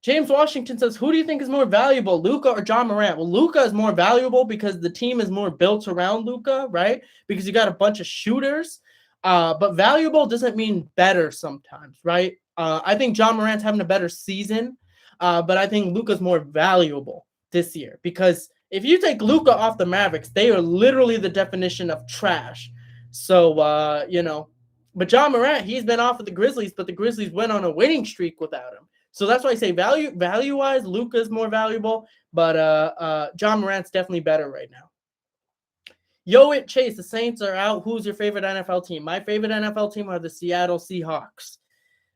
James Washington says, who do you think is more valuable, Luka or John Morant? Well, Luka is more valuable because the team is more built around Luka, right? Because you got a bunch of shooters. But valuable doesn't mean better sometimes, right? I think John Morant's having a better season, but I think Luka's more valuable this year because if you take Luka off the Mavericks, they are literally the definition of trash. So, but John Morant, he's been off of the Grizzlies, but the Grizzlies went on a winning streak without him. So that's why I say value-wise, Luka's more valuable, but John Morant's definitely better right now. It Chase, the Saints are out. Who's your favorite NFL team? My favorite NFL team are the Seattle Seahawks.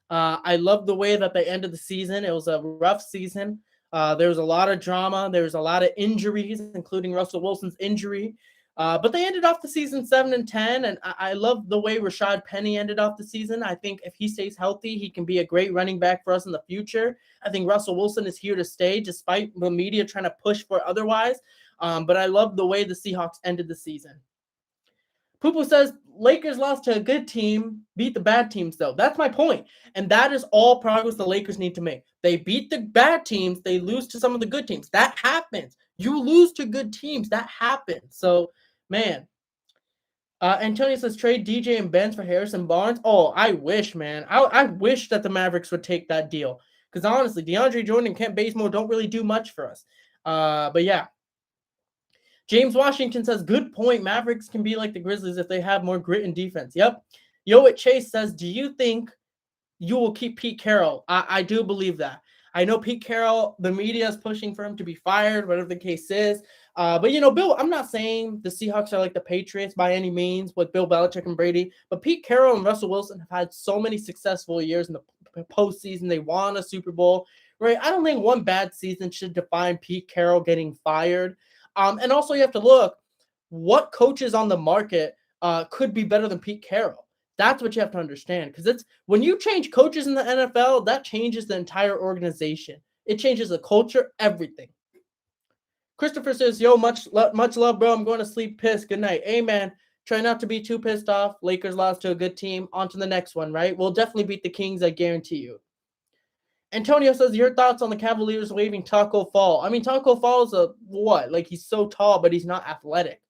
I love the way that they ended the season. It was a rough season. There was a lot of drama. There was a lot of injuries, including Russell Wilson's injury. But they ended off the season 7-10, and I love the way Rashad Penny ended off the season. I think if he stays healthy, he can be a great running back for us in the future. I think Russell Wilson is here to stay, despite the media trying to push for otherwise. But I love the way the Seahawks ended the season. Poo-Poo says, Lakers lost to a good team, beat the bad teams, though. That's my point. And that is all progress the Lakers need to make. They beat the bad teams. They lose to some of the good teams. That happens. You lose to good teams. That happens. So, man. Antonio says, trade DJ and Benz for Harrison Barnes. Oh, I wish, man. I wish that the Mavericks would take that deal. Because, honestly, DeAndre Jordan and Kent Bazemore don't really do much for us. But, yeah. James Washington says, good point. Mavericks can be like the Grizzlies if they have more grit and defense. Yep. Chase says, do you think you will keep Pete Carroll? I do believe that. I know Pete Carroll, the media is pushing for him to be fired, whatever the case is. But, Bill, I'm not saying the Seahawks are like the Patriots by any means with Bill Belichick and Brady. But Pete Carroll and Russell Wilson have had so many successful years in the postseason. They won a Super Bowl, right? I don't think one bad season should define Pete Carroll getting fired. And also you have to look what coaches on the market could be better than Pete Carroll. That's what you have to understand because it's when you change coaches in the NFL, that changes the entire organization. It changes the culture, everything. Christopher says, yo, much love, bro. I'm going to sleep pissed. Good night. Amen. Try not to be too pissed off. Lakers lost to a good team. On to the next one, right? We'll definitely beat the Kings, I guarantee you. Antonio says, your thoughts on the Cavaliers waiving Taco Fall? I mean, Taco Fall is a what? Like, he's so tall, but he's not athletic.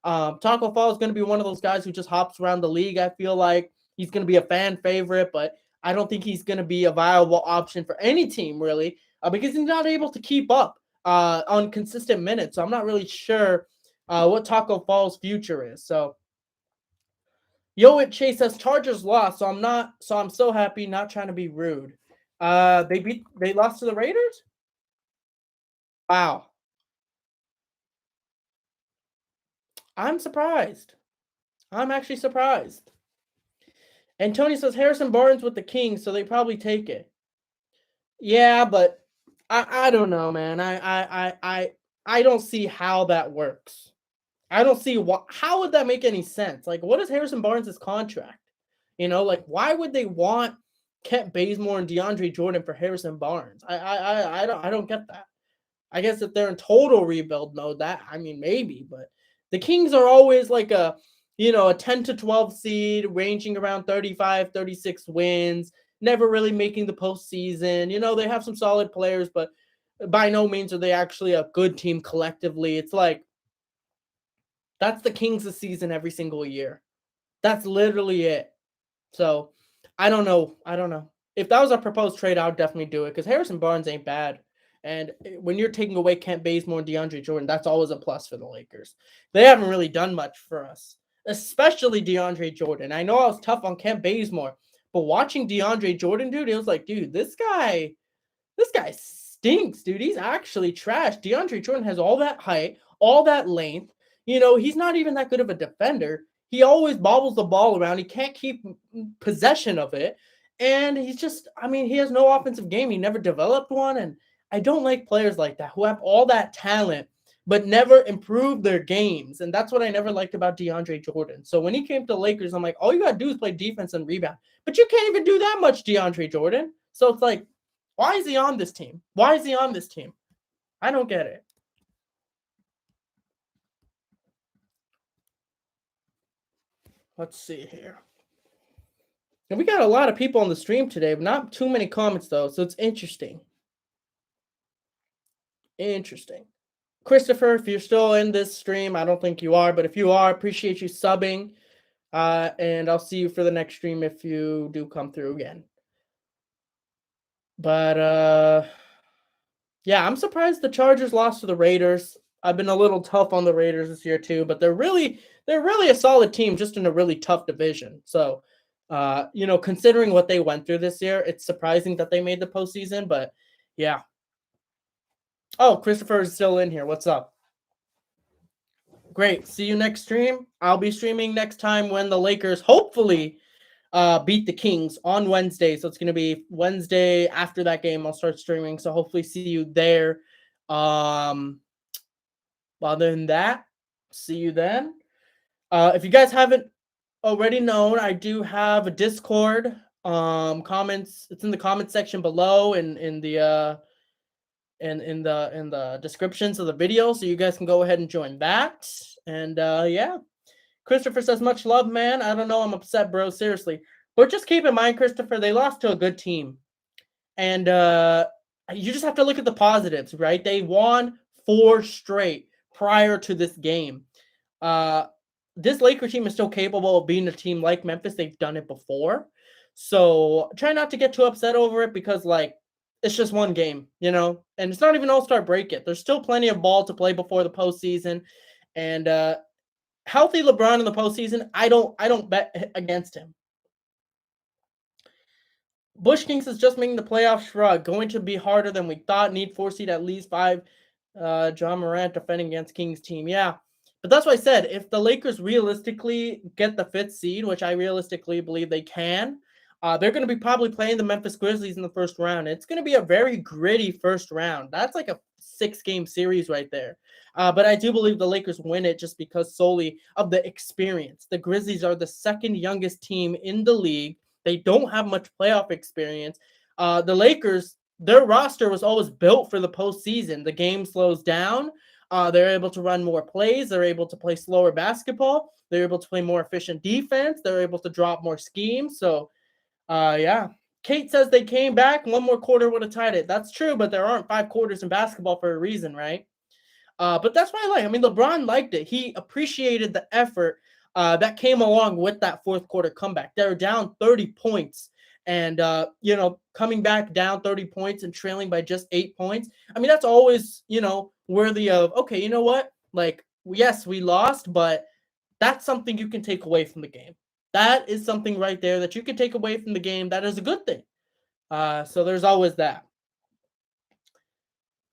Taco Fall is going to be one of those guys who just hops around the league. I feel like he's going to be a fan favorite, but I don't think he's going to be a viable option for any team, really, because he's not able to keep up on consistent minutes. So I'm not really sure what Taco Fall's future is. So Chase says, Chargers lost, so I'm so happy, not trying to be rude. They lost to the Raiders? Wow. I'm surprised. I'm actually surprised. And Tony says Harrison Barnes with the Kings, so they probably take it. Yeah, but I don't know, man. I don't see how that works. I don't see how would that make any sense? Like, what is Harrison Barnes' contract? Like why would they want Kent Bazemore and DeAndre Jordan for Harrison Barnes? I don't get that. I guess if they're in total rebuild mode, that I mean maybe, but the Kings are always like a 10 to 12 seed, ranging around 35, 36 wins, never really making the postseason. They have some solid players, but by no means are they actually a good team collectively. It's like that's the Kings this season every single year. That's literally it. So I don't know. I don't know. If that was a proposed trade, I would definitely do it because Harrison Barnes ain't bad. And when you're taking away Kent Bazemore and DeAndre Jordan, that's always a plus for the Lakers. They haven't really done much for us, especially DeAndre Jordan. I know I was tough on Kent Bazemore, but watching DeAndre Jordan, dude, it was like, dude, this guy stinks, dude. He's actually trash. DeAndre Jordan has all that height, all that length. He's not even that good of a defender. He always bobbles the ball around. He can't keep possession of it. And he's just, I mean, he has no offensive game. He never developed one. And I don't like players like that who have all that talent but never improve their games. And that's what I never liked about DeAndre Jordan. So when he came to the Lakers, I'm like, all you got to do is play defense and rebound. But you can't even do that much, DeAndre Jordan. So it's like, why is he on this team? Why is he on this team? I don't get it. Let's see here. And we got a lot of people on the stream today, but not too many comments, though. So it's interesting. Interesting. Christopher, if you're still in this stream, I don't think you are, but if you are, appreciate you subbing. And I'll see you for the next stream if you do come through again. But yeah, I'm surprised the Chargers lost to the Raiders. I've been a little tough on the Raiders this year too, but they're really a solid team just in a really tough division. So, considering what they went through this year, it's surprising that they made the postseason, but yeah. Oh, Christopher is still in here. What's up? Great. See you next stream. I'll be streaming next time when the Lakers hopefully beat the Kings on Wednesday. So it's going to be Wednesday after that game. I'll start streaming. So hopefully see you there. Other than that, see you then. If you guys haven't already known, I do have a Discord. Comments. It's in the comment section below and in the descriptions of the video, so you guys can go ahead and join that. And yeah. Christopher says, much love, man. I don't know. I'm upset, bro. Seriously. But just keep in mind, Christopher, they lost to a good team. And you just have to look at the positives, right? They won 4 straight prior to this game. This Laker team is still capable of being a team like Memphis. They've done it before. So try not to get too upset over it because, like, it's just one game, and it's not even All-Star break yet. There's still plenty of ball to play before the postseason. And healthy LeBron in the postseason, I don't bet against him. Bush Kings is just making the playoff shrug. Going to be harder than we thought. Need 4 seed at least 5. John Morant defending against Kings team. Yeah. But that's what I said. If the Lakers realistically get the 5th seed, which I realistically believe they can, they're going to be probably playing the Memphis Grizzlies in the first round. It's going to be a very gritty first round. That's like a 6-game series right there. But I do believe the Lakers win it just because solely of the experience. The Grizzlies are the 2nd youngest team in the league. They don't have much playoff experience. The Lakers, their roster was always built for the postseason. The game slows down. They're able to run more plays. They're able to play slower basketball. They're able to play more efficient defense. They're able to drop more schemes. So, yeah. Kate says they came back. 1 more quarter would have tied it. That's true, but there aren't 5 quarters in basketball for a reason, right? But that's what I like. I mean, LeBron liked it. He appreciated the effort that came along with that 4th quarter comeback. They were down 30 points. And, coming back down 30 points and trailing by just 8 points. I mean, that's always, worthy of, okay, you know what? Like, yes, we lost, but that's something you can take away from the game. That is something right there that you can take away from the game. That is a good thing. So there's always that.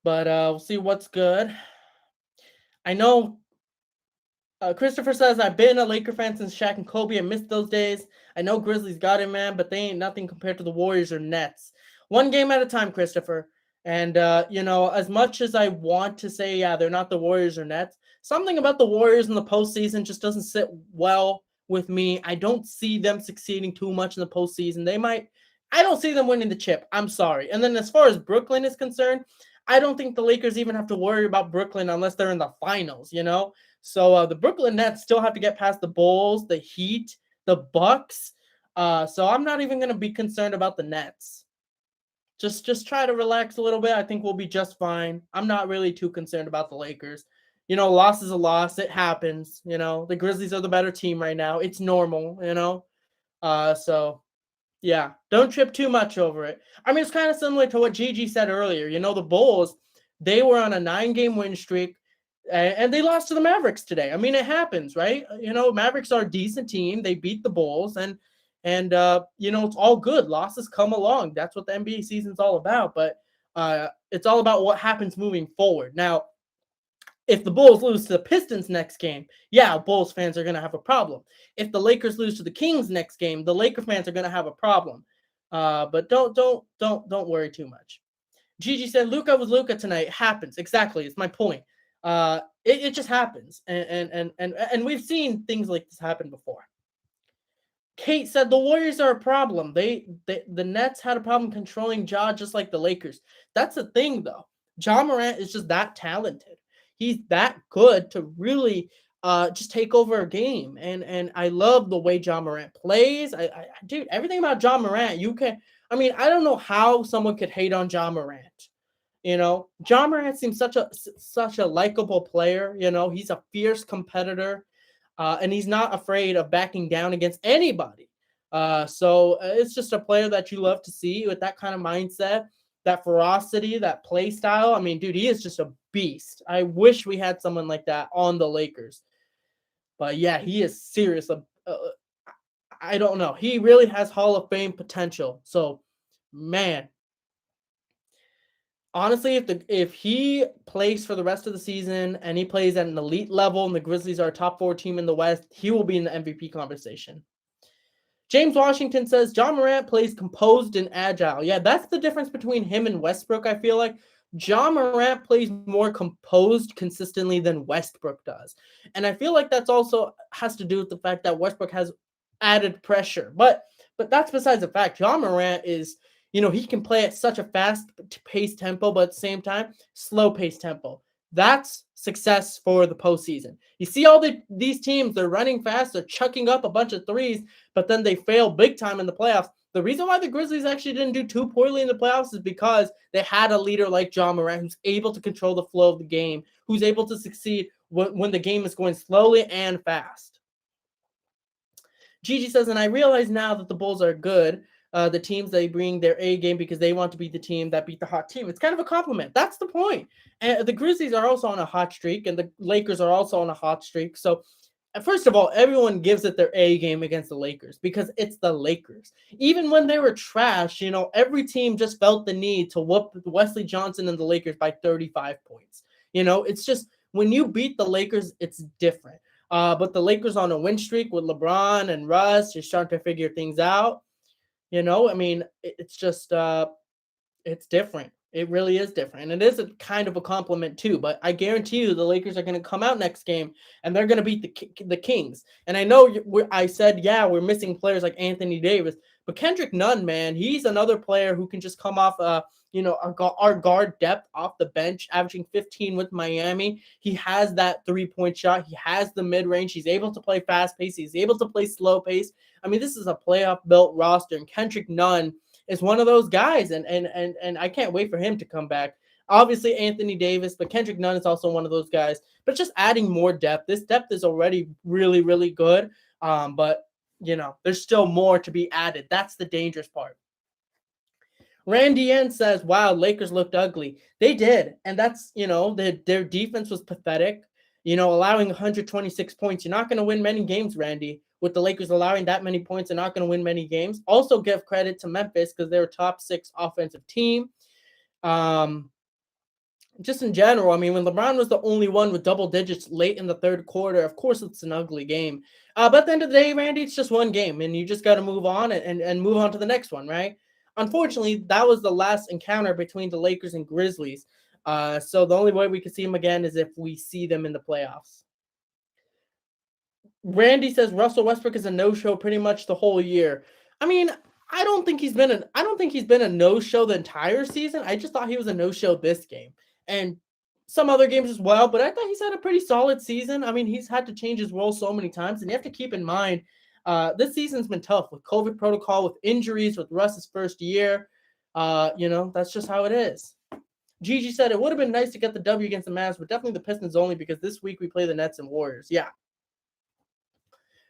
But we'll see what's good. I know Christopher says, I've been a Laker fan since Shaq and Kobe. I missed those days. I know Grizzlies got it, man, but they ain't nothing compared to the Warriors or Nets. One game at a time, Christopher. And, as much as I want to say, yeah, they're not the Warriors or Nets, something about the Warriors in the postseason just doesn't sit well with me. I don't see them succeeding too much in the postseason. I don't see them winning the chip. I'm sorry. And then as far as Brooklyn is concerned, I don't think the Lakers even have to worry about Brooklyn unless they're in the finals. So the Brooklyn Nets still have to get past the Bulls, the Heat, the Bucks. So I'm not even going to be concerned about the Nets. Just try to relax a little bit. I think we'll be just fine. I'm not really too concerned about the Lakers. Loss is a loss. It happens. The Grizzlies are the better team right now. It's normal. So yeah, don't trip too much over it. I mean, it's kind of similar to what Gigi said earlier. The Bulls, they were on a 9-game win streak. And they lost to the Mavericks today. I mean, it happens, right? Mavericks are a decent team. They beat the Bulls, and it's all good. Losses come along. That's what the NBA season's all about. But it's all about what happens moving forward. Now, if the Bulls lose to the Pistons next game, yeah, Bulls fans are going to have a problem. If the Lakers lose to the Kings next game, the Laker fans are going to have a problem. But don't worry too much. Gigi said, Luka was Luka tonight. It happens. Exactly. It's my point. It just happens, and we've seen things like this happen before. Kate said the Warriors are a problem. The Nets had a problem controlling Ja just like the Lakers. That's the thing, though. Ja Morant is just that talented. He's that good to really just take over a game, and I love the way Ja Morant plays. Dude, everything about Ja Morant, I don't know how someone could hate on Ja Morant. Ja Morant seems such a likable player. He's a fierce competitor, and he's not afraid of backing down against anybody. So it's just a player that you love to see with that kind of mindset, that ferocity, that play style. I mean, dude, he is just a beast. I wish we had someone like that on the Lakers. But yeah, he is serious. I don't know. He really has Hall of Fame potential. So, man. Honestly, if he plays for the rest of the season and he plays at an elite level and the Grizzlies are a top 4 team in the West, he will be in the MVP conversation. James Washington says, Ja Morant plays composed and agile. Yeah, that's the difference between him and Westbrook, I feel like. Ja Morant plays more composed consistently than Westbrook does. And I feel like that's also has to do with the fact that Westbrook has added pressure. But that's besides the fact. Ja Morant is... he can play at such a fast-paced tempo, but at the same time, slow-paced tempo. That's success for the postseason. You see all these teams, they're running fast, they're chucking up a bunch of threes, but then they fail big time in the playoffs. The reason why the Grizzlies actually didn't do too poorly in the playoffs is because they had a leader like Ja Morant who's able to control the flow of the game, who's able to succeed when the game is going slowly and fast. Gigi says, and I realize now that the Bulls are good. The teams, they bring their A game because they want to be the team that beat the hot team. It's kind of a compliment. That's the point. And the Grizzlies are also on a hot streak, and the Lakers are also on a hot streak. So, first of all, everyone gives it their A game against the Lakers because it's the Lakers. Even when they were trash, every team just felt the need to whoop Wesley Johnson and the Lakers by 35 points. It's just when you beat the Lakers, it's different. But the Lakers on a win streak with LeBron and Russ, you're starting to figure things out. It's just, it's different. It really is different. And it is a kind of a compliment too, but I guarantee you the Lakers are going to come out next game and they're going to beat the Kings. And I know I said, yeah, we're missing players like Anthony Davis, but Kendrick Nunn, man, he's another player who can just come off, our guard depth off the bench, averaging 15 with Miami. He has that 3-point shot. He has the mid-range. He's able to play fast pace. He's able to play slow pace. This is a playoff built roster, and Kendrick Nunn is one of those guys, and I can't wait for him to come back. Obviously, Anthony Davis, but Kendrick Nunn is also one of those guys. But just adding more depth. This depth is already really, really good. But there's still more to be added. That's the dangerous part. Randy N says, wow, Lakers looked ugly. They did. And that's, their defense was pathetic. Allowing 126 points. You're not going to win many games, Randy, with the Lakers allowing that many points and not going to win many games. Also give credit to Memphis because they're a top 6 offensive team. Just in general, I mean, when LeBron was the only one with double digits late in the third quarter, of course it's an ugly game. But at the end of the day, Randy, it's just one game, and you just got to move on and move on to the next one, right? Unfortunately, that was the last encounter between the Lakers and Grizzlies. So the only way we can see them again is if we see them in the playoffs. Randy says Russell Westbrook is a no-show pretty much the whole year. I mean, I don't think he's been a no-show the entire season. I just thought he was a no-show this game and some other games as well, but I thought he's had a pretty solid season. I mean, he's had to change his role so many times, and you have to keep in mind this season's been tough with COVID protocol, with injuries, with Russ's first year. That's just how it is. Gigi said it would have been nice to get the W against the Mavs, but definitely the Pistons only because this week we play the Nets and Warriors. Yeah.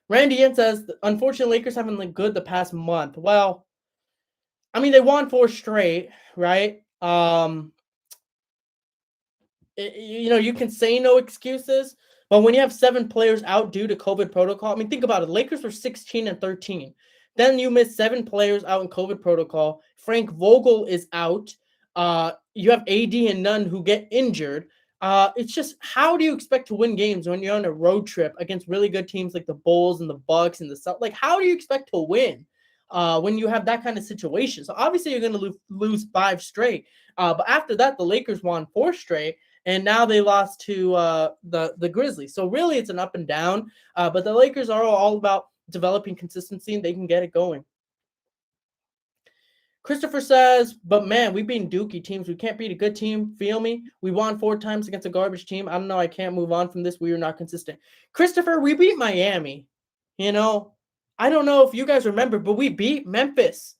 Randy Yen says, unfortunately, Lakers haven't looked good the past month. Well, I mean, they won 4 straight, right? You can say no excuses, but when you have 7 players out due to COVID protocol, I mean, think about it. The Lakers were 16-13. Then you miss 7 players out in COVID protocol. Frank Vogel is out. You have AD and Nunn who get injured. It's just, how do you expect to win games when you're on a road trip against really good teams like the Bulls and the Bucks and the South? Like, how do you expect to win when you have that kind of situation? So obviously you're going to lose 5 straight. But after that, the Lakers won 4 straight. And now they lost to the Grizzlies. So really, it's an up and down. But the Lakers are all about developing consistency, and they can get it going. Christopher says, but man, we've been dookie teams. We can't beat a good team. Feel me? We won 4 times against a garbage team. I don't know. I can't move on from this. We were not consistent. Christopher, we beat Miami. I don't know if you guys remember, but we beat Memphis.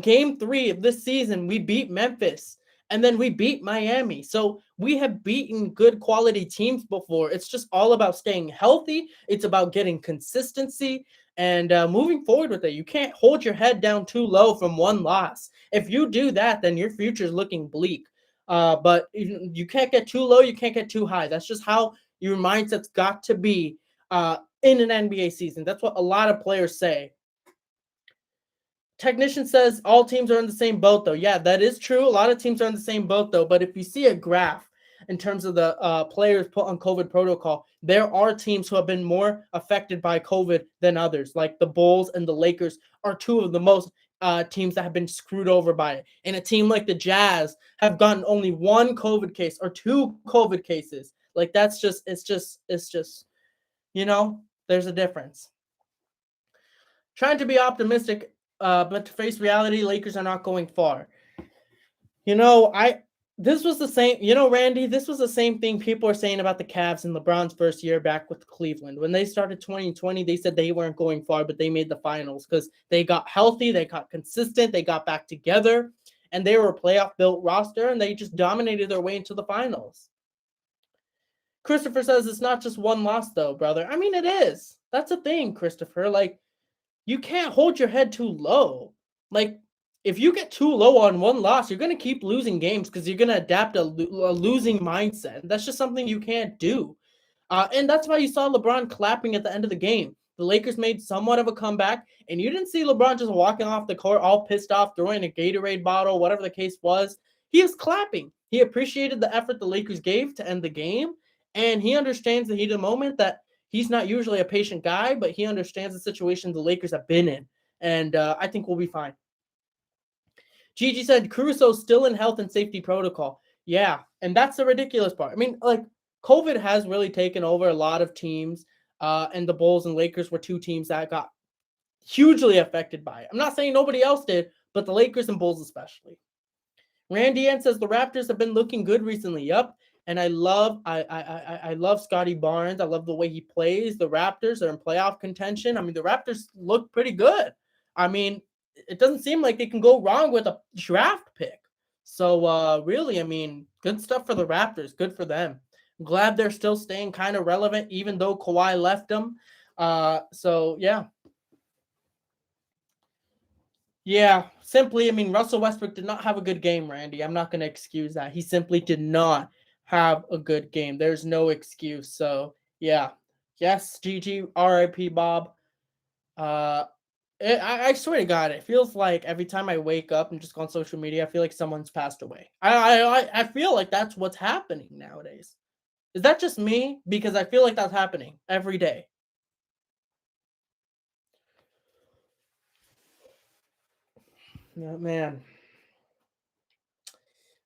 Game 3 of this season, we beat Memphis. And then we beat Miami. So we have beaten good quality teams before. It's just all about staying healthy. It's about getting consistency and moving forward with it. You can't hold your head down too low from one loss. If you do that, then your future is looking bleak. But you can't get too low. You can't get too high. That's just how your mindset's got to be in an NBA season. That's what a lot of players say. Technician says all teams are in the same boat, though. Yeah, that is true. A lot of teams are in the same boat, though. But if you see a graph in terms of the players put on COVID protocol, there are teams who have been more affected by COVID than others. Like the Bulls and the Lakers are 2 of the most teams that have been screwed over by it. And a team like the Jazz have gotten only 1 COVID case or 2 COVID cases. Like it's just, there's a difference. Trying to be optimistic. But to face reality, Lakers are not going far. This was the same, Randy, this was the same thing people are saying about the Cavs in LeBron's first year back with Cleveland. When they started 2020, they said they weren't going far, but they made the finals because they got healthy, they got consistent, they got back together, and they were a playoff-built roster, and they just dominated their way into the finals. Christopher says it's not just 1 loss, though, brother. I mean, it is. That's a thing, Christopher. Like, you can't hold your head too low. Like, if you get too low on 1 loss, you're going to keep losing games because you're going to adapt a losing mindset. That's just something you can't do. And that's why you saw LeBron clapping at the end of the game. The Lakers made somewhat of a comeback, and you didn't see LeBron just walking off the court all pissed off, throwing a Gatorade bottle, whatever the case was. He was clapping. He appreciated the effort the Lakers gave to end the game, and he understands the heat of the moment that he's not usually a patient guy, but he understands the situation the Lakers have been in. And I think we'll be fine. Gigi said Caruso's still in health and safety protocol. Yeah, and that's the ridiculous part. I mean, like, COVID has really taken over a lot of teams, and the Bulls and Lakers were 2 teams that got hugely affected by it. I'm not saying nobody else did, but the Lakers and Bulls especially. Randy Ann says the Raptors have been looking good recently. Yep. And I love Scotty Barnes. I love the way he plays. The Raptors are in playoff contention. I mean, the Raptors look pretty good. I mean, it doesn't seem like they can go wrong with a draft pick. So really, I mean, good stuff for the Raptors. Good for them. I'm glad they're still staying kind of relevant, even though Kawhi left them. So yeah. Yeah, simply, I mean, Russell Westbrook did not have a good game, Randy. I'm not going to excuse that. He simply did not have a good game. There's no excuse. So, yeah. Yes, GG, RIP, Bob. I swear to God, it feels like every time I wake up and just go on social media, I feel like someone's passed away. I feel like that's what's happening nowadays. Is that just me? Because I feel like that's happening every day. Oh, man.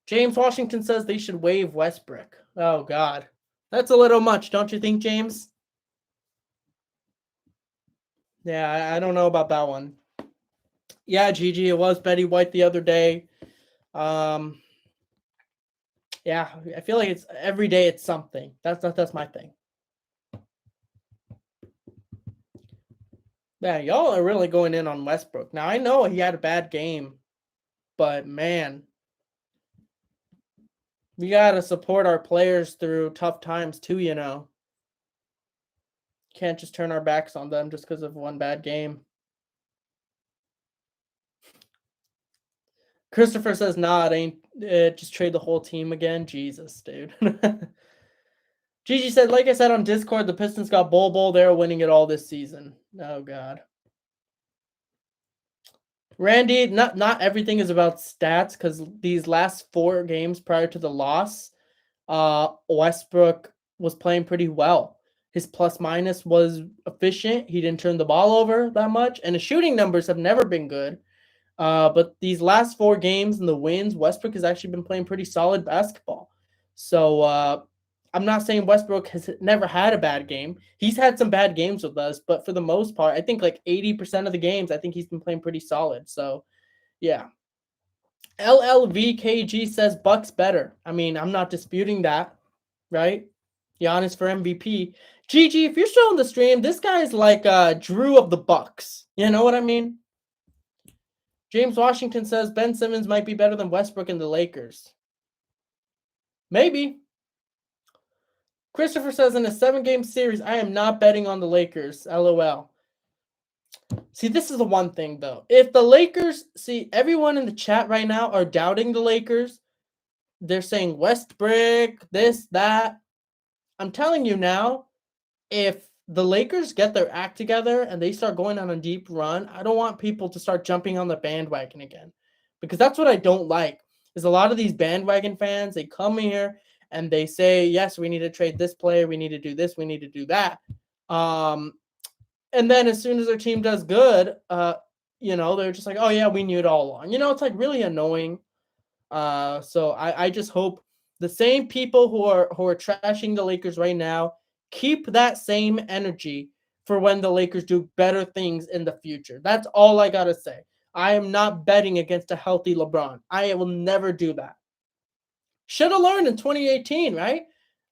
James Washington says they should waive Westbrook. Oh, God. That's a little much, don't you think, James? Yeah, I don't know about that one. Yeah, Gigi, it was Betty White the other day. Yeah, I feel like it's every day it's something. That's my thing. Yeah, y'all are really going in on Westbrook. Now I know he had a bad game, but man, we gotta support our players through tough times too. Can't just turn our backs on them just because of one bad game. Christopher says, "Nah, it ain't. Just trade the whole team again." Jesus, dude. Gigi said, "Like I said on Discord, the Pistons got Bol. They're winning it all this season." Oh God. Randy, not everything is about stats because these last 4 games prior to the loss, Westbrook was playing pretty well. His plus minus was efficient. He didn't turn the ball over that much, and his shooting numbers have never been good. But these last 4 games and the wins, Westbrook has actually been playing pretty solid basketball. So I'm not saying Westbrook has never had a bad game. He's had some bad games with us, but for the most part, I think like 80% of the games, I think he's been playing pretty solid. So yeah. LLVKG says Bucks better. I mean, I'm not disputing that, right? Giannis for MVP. GG, if you're still on the stream, this guy is like Drew of the Bucks. You know what I mean? James Washington says Ben Simmons might be better than Westbrook in the Lakers. Maybe. Christopher says in a 7-game series, I am not betting on the Lakers. LOL. See, this is the one thing, though. If the Lakers, everyone in the chat right now are doubting the Lakers. They're saying Westbrook, this, that. I'm telling you now, if the Lakers get their act together and they start going on a deep run, I don't want people to start jumping on the bandwagon again. Because that's what I don't like. Is a lot of these bandwagon fans, they come here and they say, yes, we need to trade this player, we need to do this, we need to do that. And then as soon as their team does good, they're just like, oh yeah, we knew it all along. It's like really annoying. So I just hope the same people who are trashing the Lakers right now keep that same energy for when the Lakers do better things in the future. That's all I gotta say. I am not betting against a healthy LeBron. I will never do that. Should have learned in 2018, right?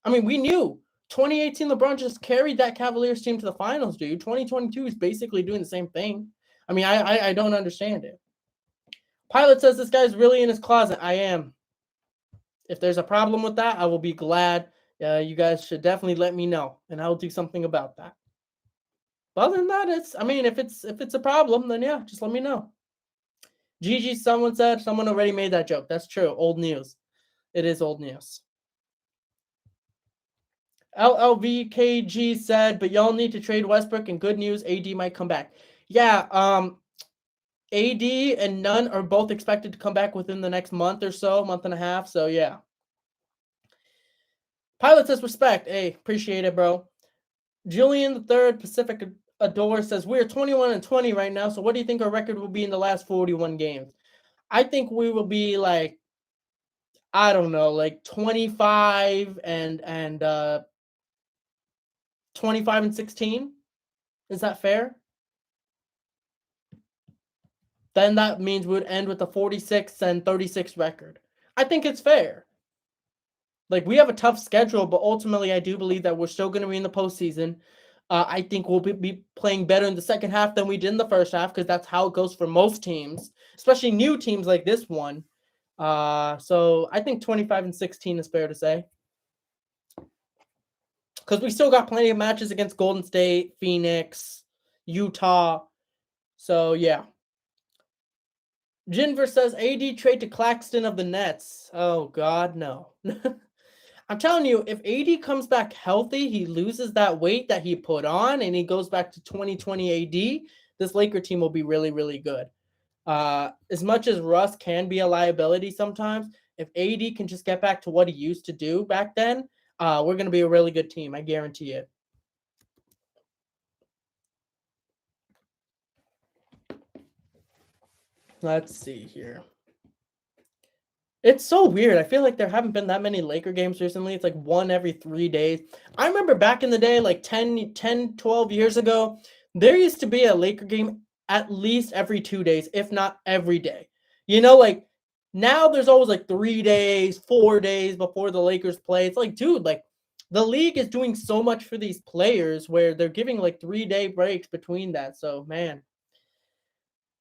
I mean, we knew 2018 LeBron just carried that Cavaliers team to the finals, dude. 2022 is basically doing the same thing. I mean, I don't understand it. Pilot says this guy's really in his closet. I am. If there's a problem with that, I will be glad. You guys should definitely let me know, and I'll do something about that. But other than that, if it's a problem, then yeah, just let me know. Gigi, someone already made that joke. That's true. Old news. It is old news. LLVKG said, but y'all need to trade Westbrook, and good news, AD might come back. Yeah, AD and Nunn are both expected to come back within the next month or so, month and a half. So yeah. Pilot says respect. Hey, appreciate it, bro. Julian the Third Pacific Adore says we're 21-20 right now. So what do you think our record will be in the last 41 games? I think we will be like, I don't know, like 25 and 25-16. Is that fair? Then that means we would end with a 46-36 record. I think it's fair. Like, we have a tough schedule, but ultimately I do believe that we're still going to be in the postseason. I think we'll be playing better in the second half than we did in the first half because that's how it goes for most teams, especially new teams like this one. So I think 25-16 is fair to say. Because we still got plenty of matches against Golden State, Phoenix, Utah. So, yeah. Jinver says, AD trade to Claxton of the Nets. Oh, God, no. I'm telling you, if AD comes back healthy, he loses that weight that he put on, and he goes back to 2020 AD, this Laker team will be really, really good. As much as Russ can be a liability sometimes, if AD can just get back to what he used to do back then, we're going to be a really good team. I guarantee it. Let's see here. It's so weird. I feel like there haven't been that many Laker games recently. It's like one every 3 days. I remember back in the day, like 12 years ago, there used to be a Laker game at least every 2 days, if not every day. Like now there's always like 3 days, 4 days before the Lakers play. It's like, dude, like the league is doing so much for these players where they're giving like 3-day breaks between that. So, man,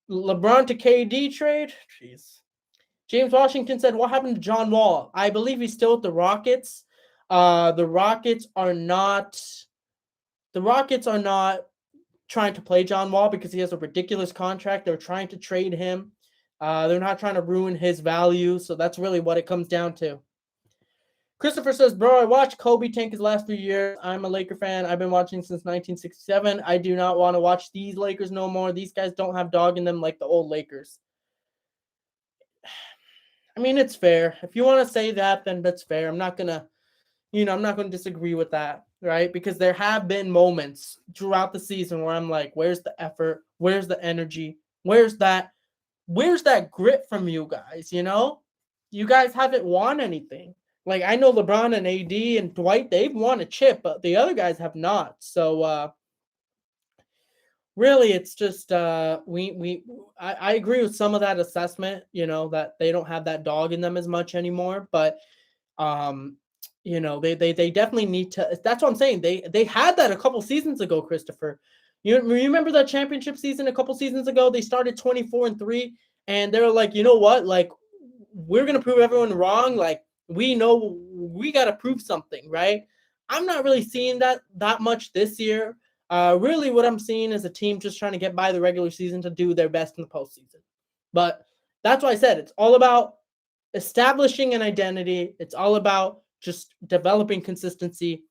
LeBron to KD trade? Jeez. James Washington said, "What happened to John Wall? I believe he's still with the Rockets. The Rockets are not. The Rockets are not trying to play John Wall because he has a ridiculous contract. They're trying to trade him. They're not trying to ruin his value. So that's really what it comes down to." Christopher says, "Bro, I watched Kobe tank his last few years. I'm a Laker fan. I've been watching since 1967. I do not want to watch these Lakers no more. These guys don't have dog in them like the old Lakers." I mean, it's fair. If you want to say that, then that's fair. I'm not gonna disagree with that, right? Because there have been moments throughout the season where I'm like, where's the effort? Where's the energy? Where's that grit from you guys? You guys haven't won anything. Like, I know LeBron and AD and Dwight, they've won a chip, but the other guys have not. So really, it's just I agree with some of that assessment, that they don't have that dog in them as much anymore. But they definitely need to. That's what I'm saying. They had that a couple seasons ago, Christopher. You remember that championship season a couple seasons ago? They started 24-3, and they were like, you know what? Like, we're gonna prove everyone wrong. Like, we know we gotta prove something, right? I'm not really seeing that much this year. Really, what I'm seeing is a team just trying to get by the regular season to do their best in the postseason. But that's why I said it's all about establishing an identity. It's all about just developing consistency.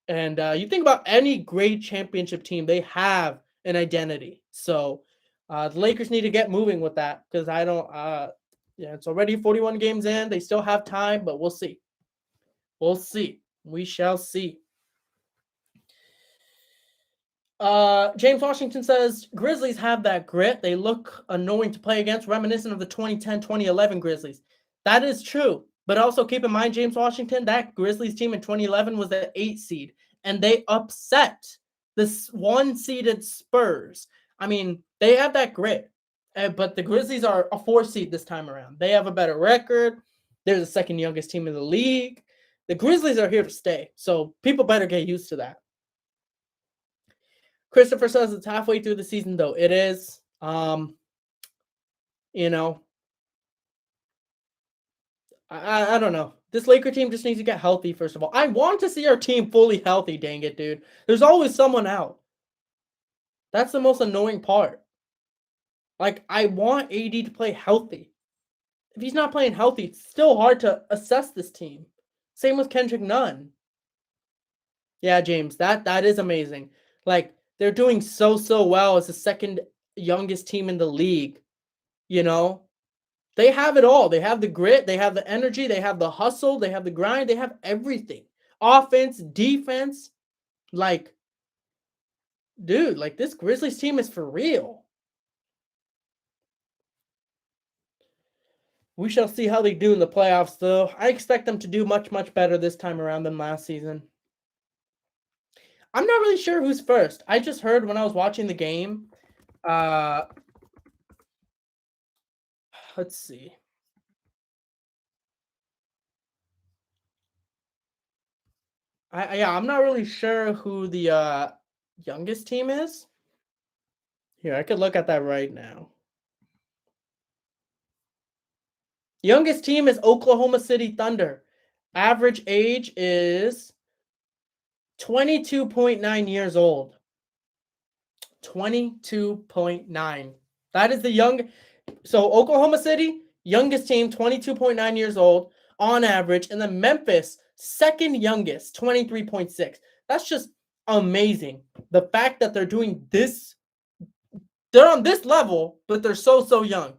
And you think about any great championship team, they have an identity. So the Lakers need to get moving with that because I don't. It's already 41 games in. They still have time, but we'll see. We'll see. We shall see. James Washington says, Grizzlies have that grit. They look annoying to play against, reminiscent of the 2010-2011 Grizzlies. That is true. But also keep in mind, James Washington, that Grizzlies team in 2011 was the 8 seed, and they upset this 1-seeded Spurs. I mean, they have that grit. But the Grizzlies are a 4 seed this time around. They have a better record. They're the second youngest team in the league. The Grizzlies are here to stay. So people better get used to that. Christopher says it's halfway through the season, though. It is. I don't know. This Laker team just needs to get healthy, first of all. I want to see our team fully healthy, dang it, dude. There's always someone out. That's the most annoying part. Like, I want AD to play healthy. If he's not playing healthy, it's still hard to assess this team. Same with Kendrick Nunn. Yeah, James, that is amazing. Like, they're doing so well as the second youngest team in the league. They have it all. They have the grit, they have the energy, they have the hustle, they have the grind, they have everything. Offense, defense. Like, dude, like this Grizzlies team is for real. We shall see how they do in the playoffs, though. I expect them to do much, much better this time around than last season. I'm not really sure who's first. I just heard when I was watching the game. Let's see. I'm not really sure who the youngest team is. Here, I could look at that right now. Youngest team is Oklahoma City Thunder. Average age is 22.9 years old. 22.9. That is the young. So Oklahoma City, youngest team, 22.9 years old on average. And then Memphis, second youngest, 23.6. That's just amazing. The fact that they're doing this they're on this level, but they're so young.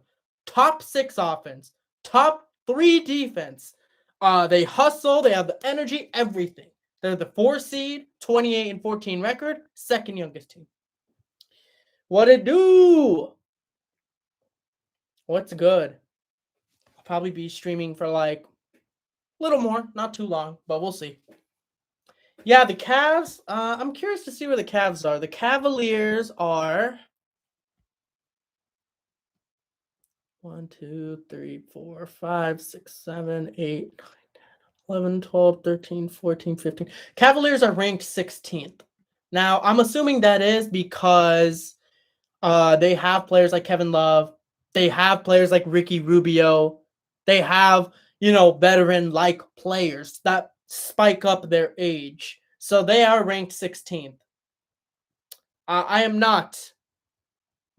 Top 6 offense, top 3 defense. They hustle, they have the energy, everything. They're the 4 seed, 28-14 record, second youngest team. What it do? What's good? I'll probably be streaming for like a little more, not too long, but we'll see. Yeah, the Cavs. I'm curious to see where the Cavs are. The Cavaliers are 1, 2, 3, 4, 5, 6, 7, 8, 9, 11, 12, 13, 14, 15. Cavaliers are ranked 16th. Now, I'm assuming that is because they have players like Kevin Love. They have players like Ricky Rubio. They have, veteran-like players that spike up their age. So they are ranked 16th. I am not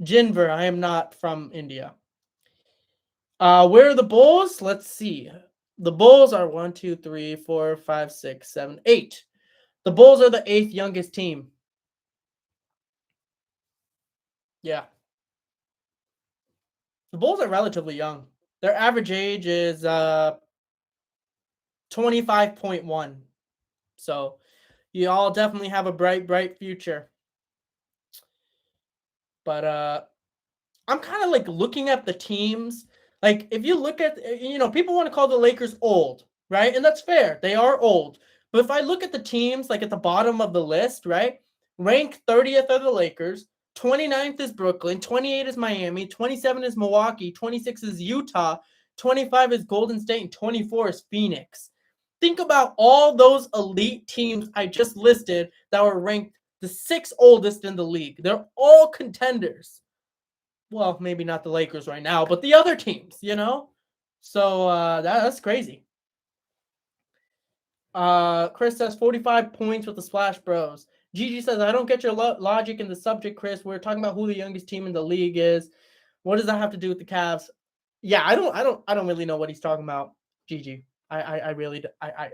Jinver. I am not from India. Where are the Bulls? Let's see. The Bulls are 1, 2, 3, 4, 5, 6, 7, 8. The Bulls are the 8th youngest team. Yeah. The Bulls are relatively young. Their average age is 25.1. So you all definitely have a bright future. But I'm kind of like looking at the teams. Like if you look at, people want to call the Lakers old, right? And that's fair. They are old. But if I look at the teams like at the bottom of the list, right? Ranked 30th are the Lakers, 29th is Brooklyn, 28 is Miami, 27 is Milwaukee, 26 is Utah, 25 is Golden State, and 24 is Phoenix. Think about all those elite teams I just listed that were ranked the 6th oldest in the league. They're all contenders. Well, maybe not the Lakers right now, but the other teams, So that's crazy. Chris says 45 points with the Splash Bros. Gigi says, I don't get your logic in the subject, Chris. We're talking about who the youngest team in the league is. What does that have to do with the Cavs? Yeah, I don't really know what he's talking about, Gigi. I really I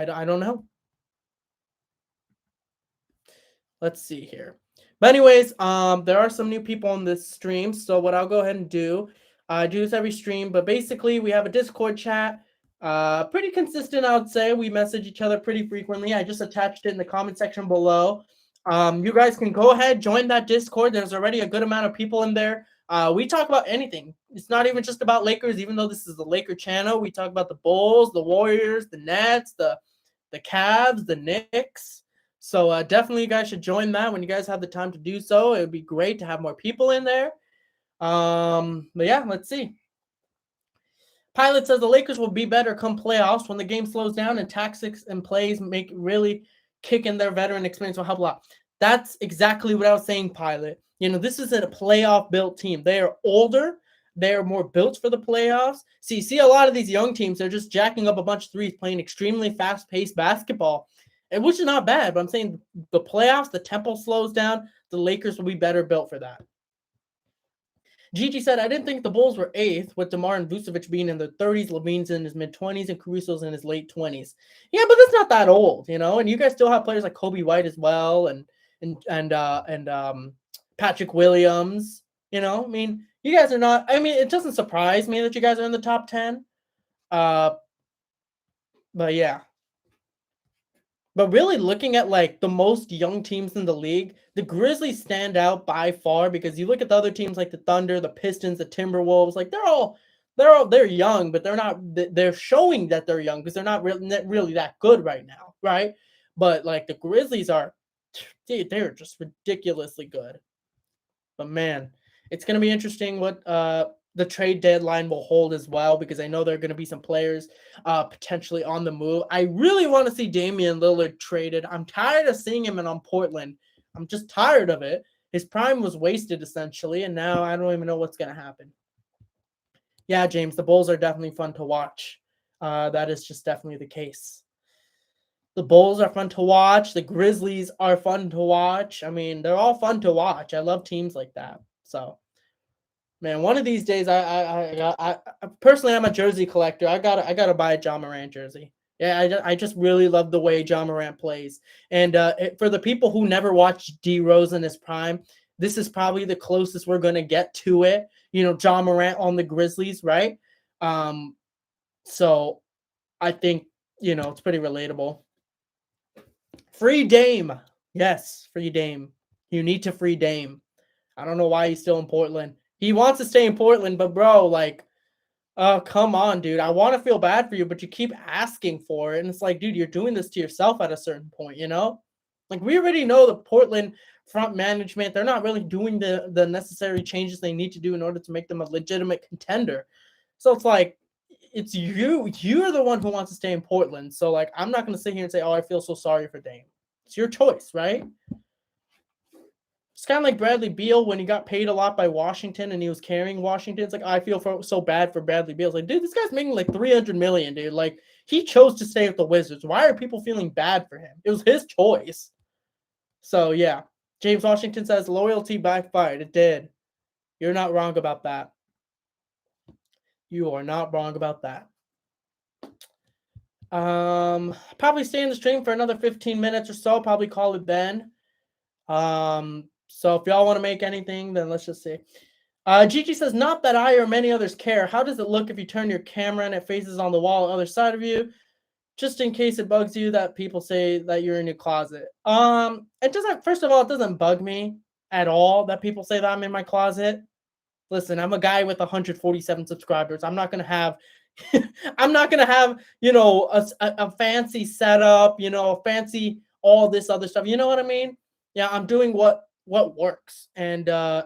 don't know. Let's see here. But anyways, there are some new people on this stream. So what I'll go ahead and do, I do this every stream, but basically we have a Discord chat. Pretty consistent, I would say. We message each other pretty frequently. I just attached it in the comment section below. You guys can go ahead, join that Discord. There's already a good amount of people in there. We talk about anything. It's not even just about Lakers, even though this is the Laker channel. We talk about the Bulls, the Warriors, the Nets, the Cavs, the Knicks. So definitely you guys should join that when you guys have the time to do so. It would be great to have more people in there. But yeah, let's see. Pilot says the Lakers will be better come playoffs when the game slows down and tactics and plays make really kick in their veteran experience will help a lot. That's exactly what I was saying, Pilot. This isn't a playoff built team. They are older. They are more built for the playoffs. See a lot of these young teams, they're just jacking up a bunch of threes, playing extremely fast-paced basketball, which is not bad, but I'm saying the playoffs, the tempo slows down. The Lakers will be better built for that. Gigi said, I didn't think the Bulls were 8th, with DeMar and Vucevic being in their 30s, Levine's in his mid-20s, and Caruso's in his late 20s. Yeah, but that's not that old, And you guys still have players like Kobe White as well, and Patrick Williams. You guys are not. It doesn't surprise me that you guys are in the top 10. But yeah. But really looking at like the most young teams in the league, the Grizzlies stand out by far because you look at the other teams like the Thunder, the Pistons, the Timberwolves, like they're young, but they're showing that they're young because they're not really that good right now, right? But like the Grizzlies they're just ridiculously good. But man, it's going to be interesting what the trade deadline will hold as well, because I know there are going to be some players potentially on the move. I really want to see Damian Lillard traded. I'm tired of seeing him on Portland. I'm just tired of it. His prime was wasted essentially, and now I don't even know what's going to happen. Yeah, James, the Bulls are definitely fun to watch. That is just definitely the case. The Bulls are fun to watch. The Grizzlies are fun to watch. They're all fun to watch. I love teams like that. So, man, one of these days, I personally, I'm a jersey collector. I gotta buy a Ja Morant jersey. Yeah, I just really love the way Ja Morant plays. And for the people who never watched D Rose in his prime, this is probably the closest we're going to get to it. John Morant on the Grizzlies, right? So I think, it's pretty relatable. Free Dame. Yes, free Dame. You need to free Dame. I don't know why he's still in Portland. He wants to stay in Portland, but bro, like, come on, dude. I want to feel bad for you, but you keep asking for it. And it's like, dude, you're doing this to yourself at a certain point, Like, we already know the Portland front management, they're not really doing the necessary changes they need to do in order to make them a legitimate contender. So it's like, it's you're the one who wants to stay in Portland. So, like, I'm not going to sit here and say, oh, I feel so sorry for Dame. It's your choice, right? It's kind of like Bradley Beal when he got paid a lot by Washington and he was carrying Washington. It's like, I feel so bad for Bradley Beal. It's like, dude, this guy's making like $300 million, dude. Like, he chose to stay with the Wizards. Why are people feeling bad for him? It was his choice. So, yeah. James Washington says loyalty backfired. It did. You're not wrong about that. You are not wrong about that. Probably stay in the stream for another 15 minutes or so. Probably call it then. So if y'all want to make anything, then let's just see. Gigi says, not that I or many others care. How does it look if you turn your camera and it faces on the wall on the other side of you? Just in case it bugs you that people say that you're in your closet. It doesn't, first of all, it doesn't bug me at all that people say that I'm in my closet. Listen, I'm a guy with 147 subscribers. I'm not going to have, a fancy setup, a fancy, all this other stuff. You know what I mean? Yeah, I'm doing what works. And I'm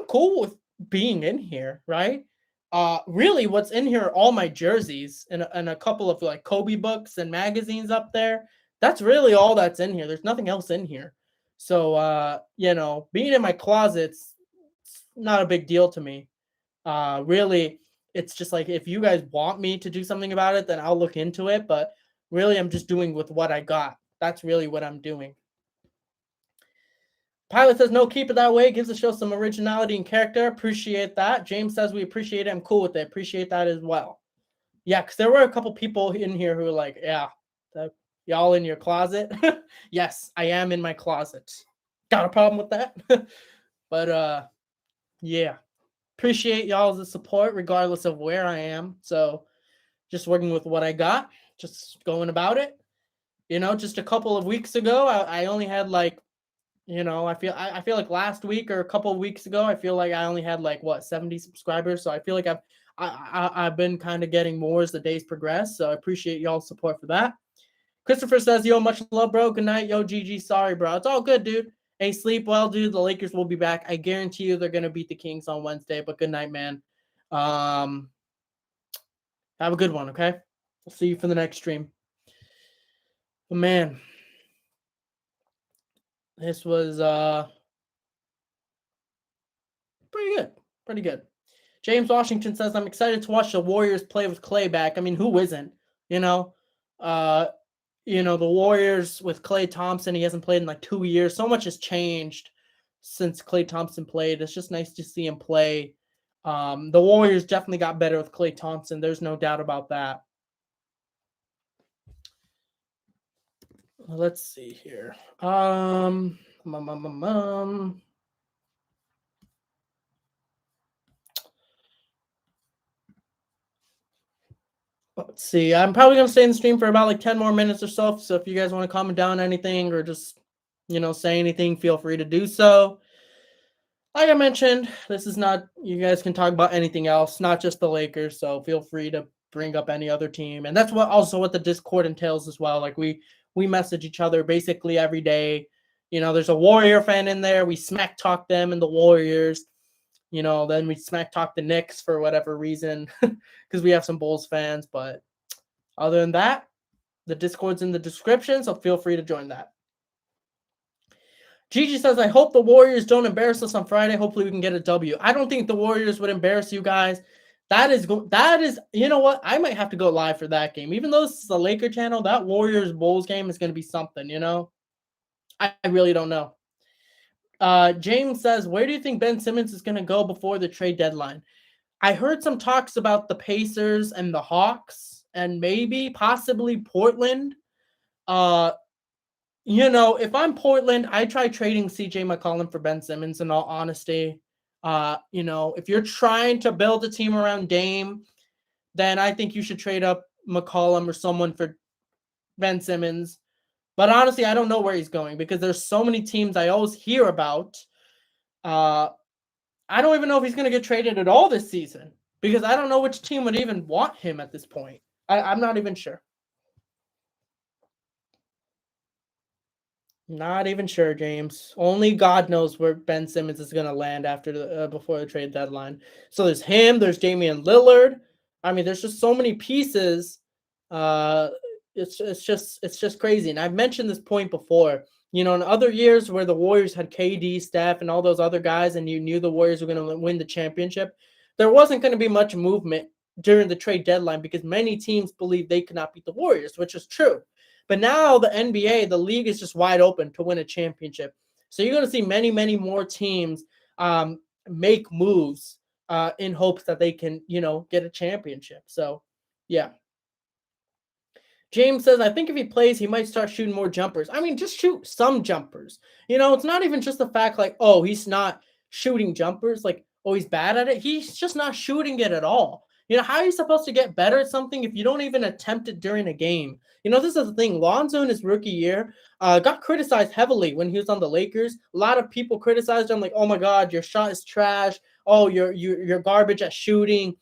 cool with being in here, right? Really what's in here are all my jerseys and a couple of like Kobe books and magazines up there. That's really all that's in here. There's nothing else in here. So being in my closet's not a big deal to me. Really, it's just like, if you guys want me to do something about it, then I'll look into it. But really, I'm just doing with what I got. That's really what I'm doing. Pilot says, no, keep it that way. Gives the show some originality and character. Appreciate that. James says, we appreciate it. I'm cool with it. Appreciate that as well. Yeah, because there were a couple people in here who were like, yeah, y'all in your closet? Yes, I am in my closet. Got a problem with that? But, yeah. Appreciate y'all's support regardless of where I am. So just working with what I got, just going about it. Just a couple of weeks ago, I only had like, I feel like last week or a couple of weeks ago, I feel like I only had like 70 subscribers. So I feel like I've been kind of getting more as the days progress. So I appreciate y'all's support for that. Christopher says, yo, much love, bro. Good night. Yo, GG. Sorry, bro. It's all good, dude. Hey, sleep well, dude. The Lakers will be back. I guarantee you they're going to beat the Kings on Wednesday, but good night, man. Have a good one, okay? We'll see you for the next stream. But man, this was pretty good. Pretty good. James Washington says, I'm excited to watch the Warriors play with Clay back. I mean, who isn't? The Warriors with Klay Thompson, he hasn't played in like 2 years. So much has changed since Klay Thompson played. It's just nice to see him play. The Warriors definitely got better with Klay Thompson. There's no doubt about that. Let's see here. Let's see. I'm probably going to stay in the stream for about like 10 more minutes or so. So if you guys want to comment down anything or just, say anything, feel free to do so. Like I mentioned, this is not, you guys can talk about anything else, not just the Lakers. So feel free to bring up any other team. And that's what the Discord entails as well. Like we message each other basically every day. There's a Warrior fan in there. We smack talk them and the Warriors. Then we smack talk the Knicks for whatever reason because we have some Bulls fans. But other than that, the Discord's in the description, so feel free to join that. Gigi says, I hope the Warriors don't embarrass us on Friday. Hopefully we can get a W. I don't think the Warriors would embarrass you guys. That is, you know what? I might have to go live for that game. Even though this is a Laker channel, that Warriors-Bulls game is going to be something, I really don't know. James says, where do you think Ben Simmons is going to go before the trade deadline? I heard some talks about the Pacers and the Hawks and possibly Portland. If I'm Portland, I try trading CJ McCollum for Ben Simmons in all honesty. If you're trying to build a team around Dame, then I think you should trade up McCollum or someone for Ben Simmons. But honestly, I don't know where he's going because there's so many teams I always hear about. I don't even know if he's going to get traded at all this season because I don't know which team would even want him at this point. I'm not even sure. Not even sure, James. Only God knows where Ben Simmons is going to land after before the trade deadline. So there's him. There's Damian Lillard. I mean, there's just so many pieces. Uh, it's just crazy. And I've mentioned this point before. In other years where the Warriors had KD, Steph, and all those other guys, and you knew the Warriors were going to win the championship, there wasn't going to be much movement during the trade deadline because many teams believed they could not beat the Warriors, which is true. But now the NBA, the league is just wide open to win a championship. So you're going to see many, many more teams make moves in hopes that they can, get a championship. So, yeah. James says, I think if he plays, he might start shooting more jumpers. I mean, just shoot some jumpers. It's not even just the fact like, oh, he's not shooting jumpers. Like, oh, he's bad at it. He's just not shooting it at all. How are you supposed to get better at something if you don't even attempt it during a game? This is the thing. Lonzo in his rookie year got criticized heavily when he was on the Lakers. A lot of people criticized him like, oh, my God, your shot is trash. Oh, you're garbage at shooting.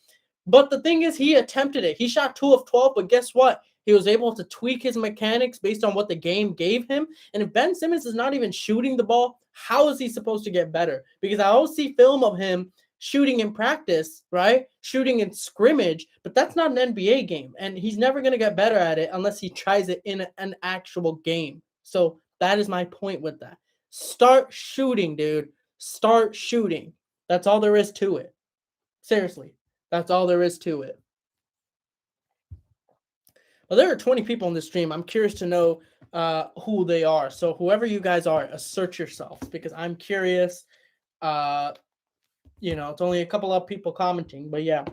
But the thing is, he attempted it. He shot 2 of 12, but guess what? He was able to tweak his mechanics based on what the game gave him. And if Ben Simmons is not even shooting the ball, how is he supposed to get better? Because I always see film of him shooting in practice, right? Shooting in scrimmage, but that's not an NBA game. And he's never going to get better at it unless he tries it in an actual game. So that is my point with that. Start shooting, dude. Start shooting. That's all there is to it. Seriously. That's all there is to it. Well, there are 20 people in this stream. I'm curious to know who they are. So whoever you guys are, assert yourself because I'm curious. It's only a couple of people commenting, but yeah.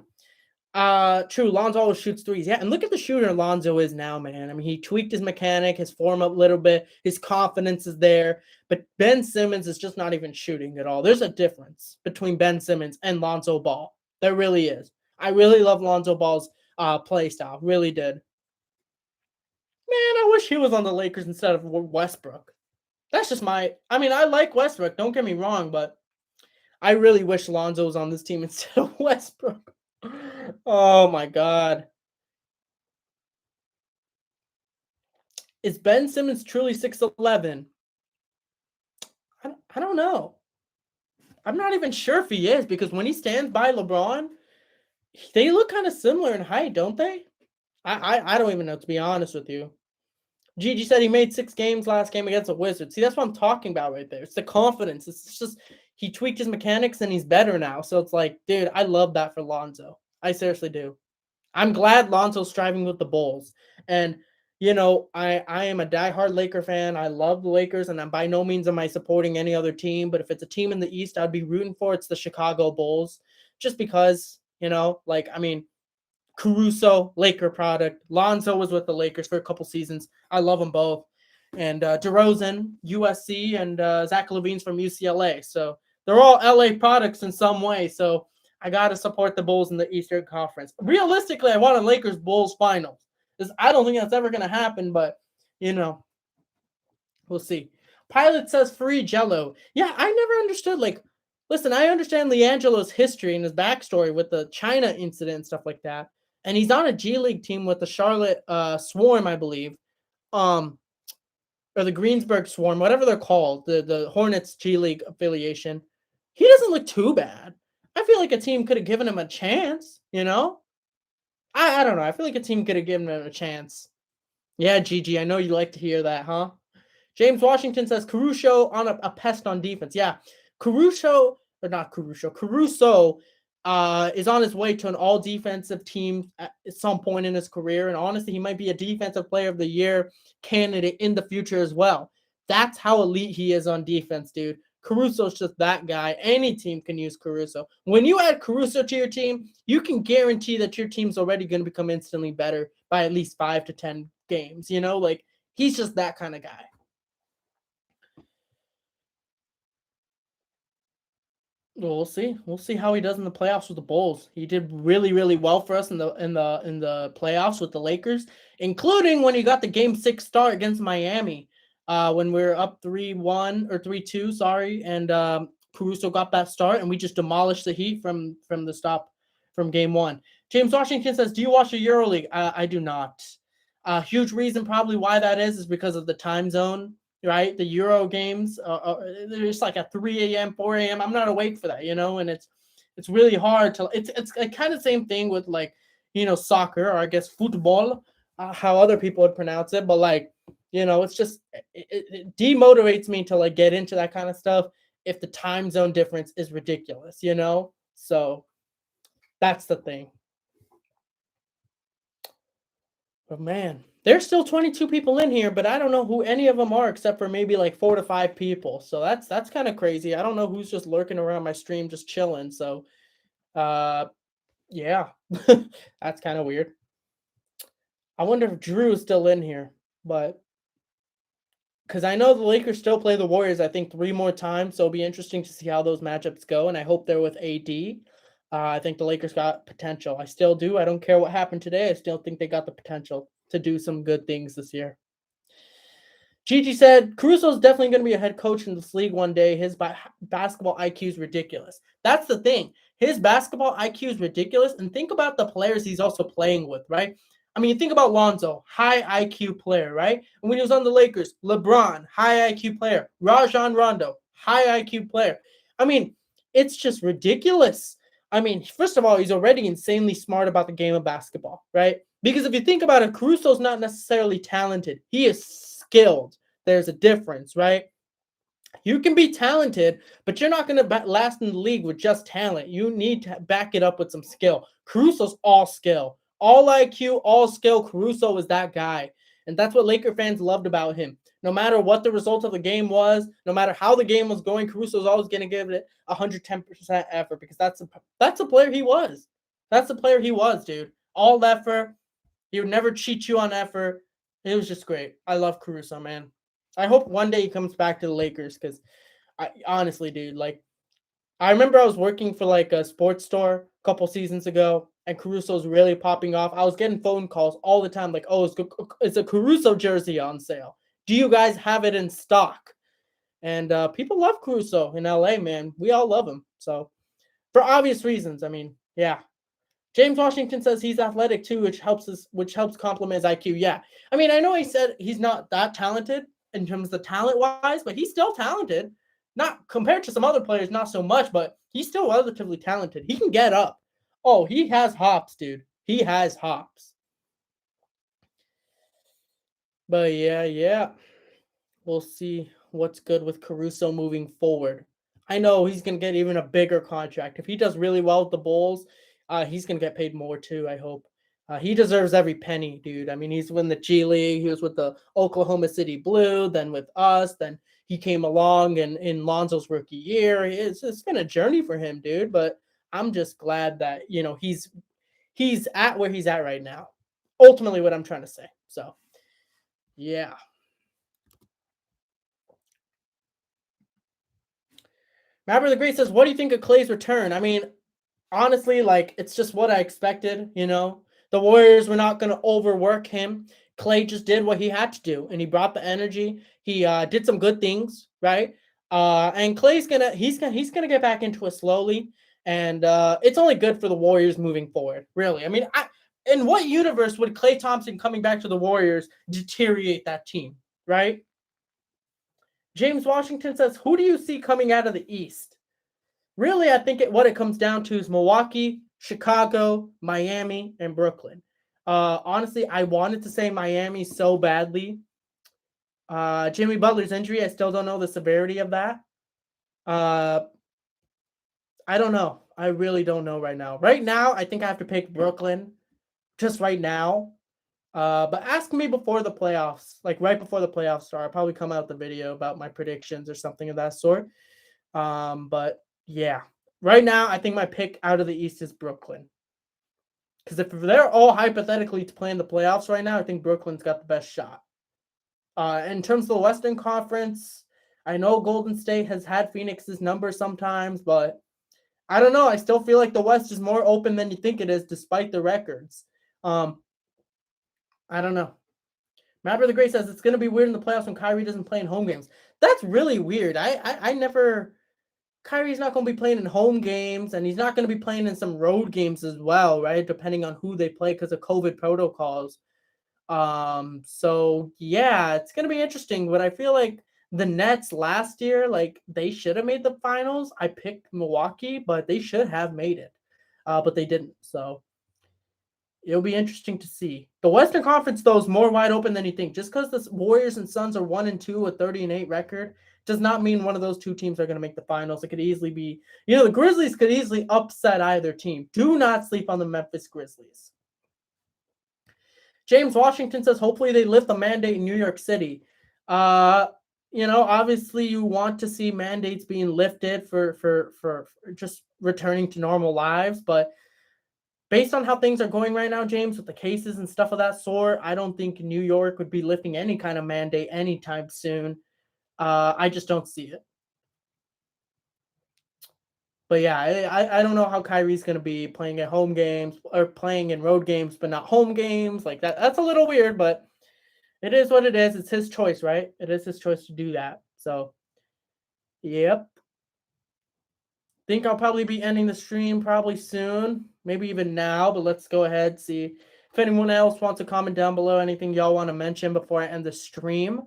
True, Lonzo always shoots threes. Yeah, and look at the shooter Lonzo is now, man. I mean, he tweaked his mechanic, his form up a little bit. His confidence is there. But Ben Simmons is just not even shooting at all. There's a difference between Ben Simmons and Lonzo Ball. There really is. I really love Lonzo Ball's play style. Really did. Man, I wish he was on the Lakers instead of Westbrook. That's just I like Westbrook. Don't get me wrong, but I really wish Lonzo was on this team instead of Westbrook. Oh, my God. Is Ben Simmons truly 6'11"? I don't know. I'm not even sure if he is because when he stands by LeBron, they look kind of similar in height, don't they? I don't even know, to be honest with you. Gigi said he made 6 games last game against the Wizards. See, that's what I'm talking about right there. It's the confidence. It's just he tweaked his mechanics and he's better now. So it's like, dude, I love that for Lonzo. I seriously do. I'm glad Lonzo's striving with the Bulls. And, I am a diehard Laker fan. I love the Lakers, and by no means am I supporting any other team. But if it's a team in the East I'd be rooting for, it's the Chicago Bulls. Just because, Caruso, Laker product. Lonzo was with the Lakers for a couple seasons. I love them both. And DeRozan, USC, and Zach LaVine's from UCLA. So they're all LA products in some way. So I got to support the Bulls in the Eastern Conference. Realistically, I want a Lakers-Bulls finals. I don't think that's ever going to happen, but, we'll see. Pilot says free Jello. Yeah, I never understood, listen, I understand LiAngelo's history and his backstory with the China incident and stuff like that. And he's on a G League team with the Charlotte Swarm, I believe. Or the Greensburg Swarm, whatever they're called, the Hornets G League affiliation. He doesn't look too bad. I feel like a team could have given him a chance, I don't know. I feel like a team could have given him a chance. Yeah, Gigi, I know you like to hear that, huh? James Washington says Caruso on a pest on defense. Yeah, Caruso is on his way to an all-defensive team at some point in his career. And honestly, he might be a defensive player of the year candidate in the future as well. That's how elite he is on defense, dude. Caruso's just that guy. Any team can use Caruso. When you add Caruso to your team, you can guarantee that your team's already going to become instantly better by at least 5 to 10 games. He's just that kind of guy. Well, we'll see. We'll see how he does in the playoffs with the Bulls. He did really, really well for us in the playoffs with the Lakers, including when he got the Game 6 start against Miami, when we were up 3-1 or 3-2, sorry, and Caruso got that start, and we just demolished the Heat from the stop from Game 1. James Washington says, "Do you watch the EuroLeague?" I do not. A huge reason probably why that is because of the time zone, right? The Euro games, they're just like at 3 a.m., 4 a.m. I'm not awake for that, and it's really hard to. It's kind of same thing with like soccer, or I guess football, how other people would pronounce it, but like it's just it demotivates me to like get into that kind of stuff if the time zone difference is ridiculous. So that's the thing. But man, there's still 22 people in here, but I don't know who any of them are except for maybe like 4 to 5 people. So that's kind of crazy. I don't know who's just lurking around my stream just chilling. So uh yeah. That's kind of weird. I wonder if Drew is still in here, but because I know the Lakers still play the Warriors, I think 3 more times. So it'll be interesting to see how those matchups go. And I hope they're with AD. I think the Lakers got potential. I still do. I don't care what happened today. I still think they got the potential to do some good things this year. Gigi said, Caruso's definitely going to be a head coach in this league one day. His basketball IQ is ridiculous. That's the thing. His basketball IQ is ridiculous. And think about the players he's also playing with, right? I mean, think about Lonzo, high IQ player, right? And when he was on the Lakers, LeBron, high IQ player. Rajon Rondo, high IQ player. I mean, it's just ridiculous. I mean, first of all, he's already insanely smart about the game of basketball, right? Because if you think about it, Caruso's not necessarily talented. He is skilled. There's a difference, right? You can be talented, but you're not going to last in the league with just talent. You need to back it up with some skill. Caruso's all skill. All IQ, all skill. Caruso is that guy. And that's what Laker fans loved about him. No matter what the result of the game was, no matter how the game was going, Caruso's always going to give it 110% effort because that's a player he was. That's the player he was, dude. All effort. He would never cheat you on effort. It was just great. I love Caruso, man. I hope one day he comes back to the Lakers because I honestly, dude, like I remember I was working for like a sports store a couple seasons ago, and Caruso's really popping off. I was getting phone calls all the time, like, "Oh, it's a Caruso jersey on sale. Do you guys have it in stock?" And people love Caruso in LA, man. We all love him. So for obvious reasons, I mean, yeah. James Washington says he's athletic too, which helps complement his IQ. Yeah, I mean, I know he said he's not that talented in terms of talent wise, but he's still talented. Not compared to some other players, not so much, but he's still relatively talented. He can get up. Oh, he has hops, dude. He has hops. But yeah. We'll see what's good with Caruso moving forward. I know he's going to get even a bigger contract. If he does really well with the Bulls, he's going to get paid more too, I hope. He deserves every penny, dude. I mean, he's in the G League. He was with the Oklahoma City Blue, then with us. Then he came along and in Lonzo's rookie year. It's been a journey for him, dude. But I'm just glad that, he's at where he's at right now. Ultimately, what I'm trying to say. So, yeah. Maverick the Great says, "What do you think of Clay's return?" I mean, honestly, like it's just what I expected. The Warriors were not going to overwork him. Clay just did what he had to do, and he brought the energy. He did some good things, right? And Clay's he's gonna get back into it slowly, and it's only good for the Warriors moving forward. Really, I mean, in what universe would Klay Thompson coming back to the Warriors deteriorate that team, right? James Washington says, "Who do you see coming out of the East?" Really, I think what it comes down to is Milwaukee, Chicago, Miami, and Brooklyn. Honestly, I wanted to say Miami so badly. Jimmy Butler's injury, I still don't know the severity of that. I don't know. I really don't know right now. Right now, I think I have to pick Brooklyn, just right now. But ask me before the playoffs, like right before the playoffs start. I'll probably come out with the video about my predictions or something of that sort. But yeah, right now I think my pick out of the East is Brooklyn. Because if they're all hypothetically to play in the playoffs right now, I think Brooklyn's got the best shot. In terms of the Western Conference, I know Golden State has had Phoenix's number sometimes, but I don't know. I still feel like the West is more open than you think it is, despite the records. I don't know. Mapper the Great says it's going to be weird in the playoffs when Kyrie doesn't play in home games. That's really weird. I never. Kyrie's not going to be playing in home games, and he's not going to be playing in some road games as well, right? Depending on who they play because of COVID protocols. So yeah, it's going to be interesting. But I feel like the Nets last year, like they should have made the finals. I picked Milwaukee, but they should have made it, but they didn't. So it'll be interesting to see. The Western Conference, though, is more wide open than you think. Just because the Warriors and Suns are 1-2 with 30-8 record does not mean one of those two teams are going to make the finals. It could easily be, the Grizzlies could easily upset either team. Do not sleep on the Memphis Grizzlies. James Washington says, hopefully they lift the mandate in New York City. Obviously you want to see mandates being lifted for just returning to normal lives, but based on how things are going right now, James, with the cases and stuff of that sort, I don't think New York would be lifting any kind of mandate anytime soon. I just don't see it. But yeah, I don't know how Kyrie's going to be playing at home games or playing in road games, but not home games. Like that. That's a little weird, but it is what it is. It's his choice, right? It is his choice to do that. So, yep. Think I'll probably be ending the stream probably soon, maybe even now, but let's go ahead, see if anyone else wants to comment down below, anything y'all want to mention before I end the stream.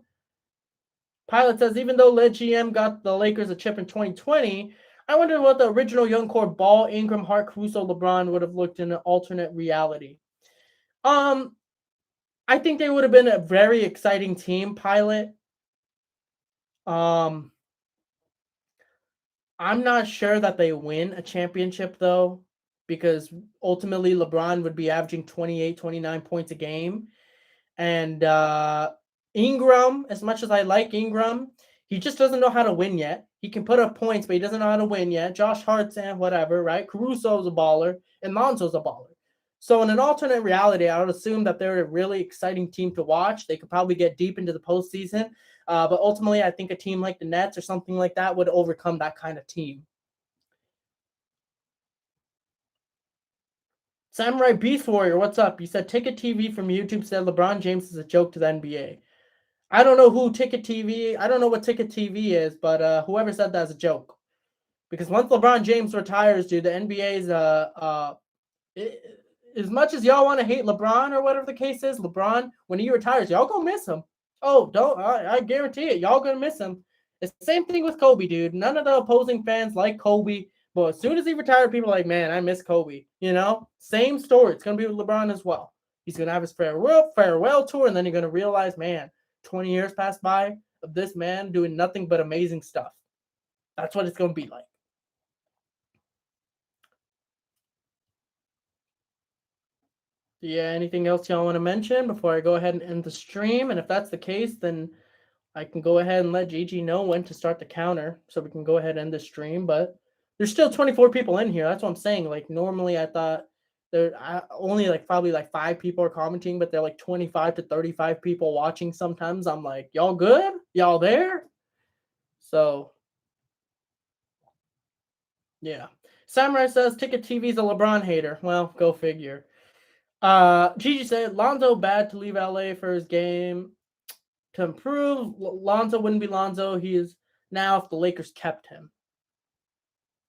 Pilot says, even though Led GM got the Lakers a chip in 2020, I wonder what the original young core Ball, Ingram, Hart, Caruso, LeBron would have looked in an alternate reality. I think they would have been a very exciting team, Pilot. I'm not sure that they win a championship, though, because ultimately LeBron would be averaging 28, 29 points a game. And Ingram, as much as I like Ingram, he just doesn't know how to win yet. He can put up points, but he doesn't know how to win yet. Josh Hart's and whatever, right? Caruso's a baller, and Lonzo's a baller. So in an alternate reality, I would assume that they're a really exciting team to watch. They could probably get deep into the postseason. But ultimately, I think a team like the Nets or something like that would overcome that kind of team. Samurai Beast Warrior, what's up? You said Ticket TV from YouTube said LeBron James is a joke to the NBA. I don't know who Ticket TV. I don't know what Ticket TV is, but whoever said that is a joke. Because once LeBron James retires, dude, the NBA's as much as y'all want to hate LeBron or whatever the case is, LeBron, when he retires, y'all gonna miss him. Oh, don't I guarantee it, y'all gonna miss him. It's the same thing with Kobe, dude. None of the opposing fans like Kobe, but as soon as he retired, people are like, man, I miss Kobe. Same story. It's gonna be with LeBron as well. He's gonna have his farewell tour, and then you're gonna realize, man, 20 years passed by of this man doing nothing but amazing stuff. That's what it's gonna be like. Yeah, anything else y'all want to mention before I go ahead and end the stream? And if that's the case, then I can go ahead and let Gigi know when to start the counter so we can go ahead and end the stream. But there's still 24 people in here. That's what I'm saying. Like, normally I thought there only probably 5 people are commenting, but they're 25 to 35 people watching sometimes. I'm like, y'all good? Y'all there? So, yeah. Samurai says Ticket TV's a LeBron hater. Well, go figure. Gigi said Lonzo bad to leave LA for his game to improve. Lonzo wouldn't be Lonzo. He is now if the Lakers kept him.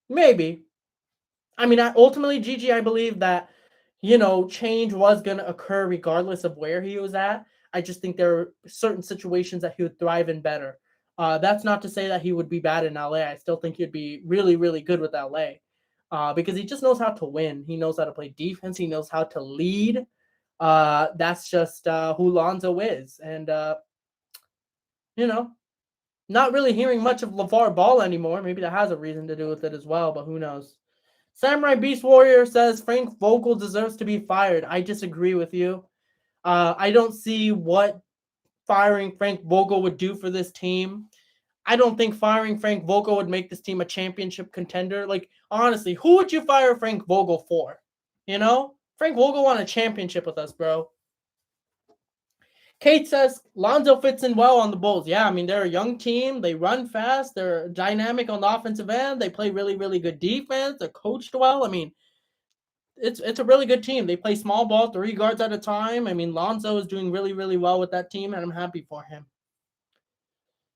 Maybe. I mean, ultimately, Gigi, I believe that, change was going to occur regardless of where he was at. I just think there are certain situations that he would thrive in better. That's not to say that he would be bad in LA. I still think he'd be really, really good with LA. Because he just knows how to win. He knows how to play defense. He knows how to lead. That's just who Lonzo is. And, not really hearing much of LeVar Ball anymore. Maybe that has a reason to do with it as well, but who knows. Samurai Beast Warrior says Frank Vogel deserves to be fired. I disagree with you. I don't see what firing Frank Vogel would do for this team. I don't think firing Frank Vogel would make this team a championship contender. Honestly, who would you fire Frank Vogel for? Frank Vogel won a championship with us, bro. Kate says Lonzo fits in well on the Bulls. Yeah, I mean, they're a young team. They run fast. They're dynamic on the offensive end. They play really, really good defense. They're coached well. I mean, it's a really good team. They play small ball, 3 guards at a time. I mean, Lonzo is doing really, really well with that team, and I'm happy for him.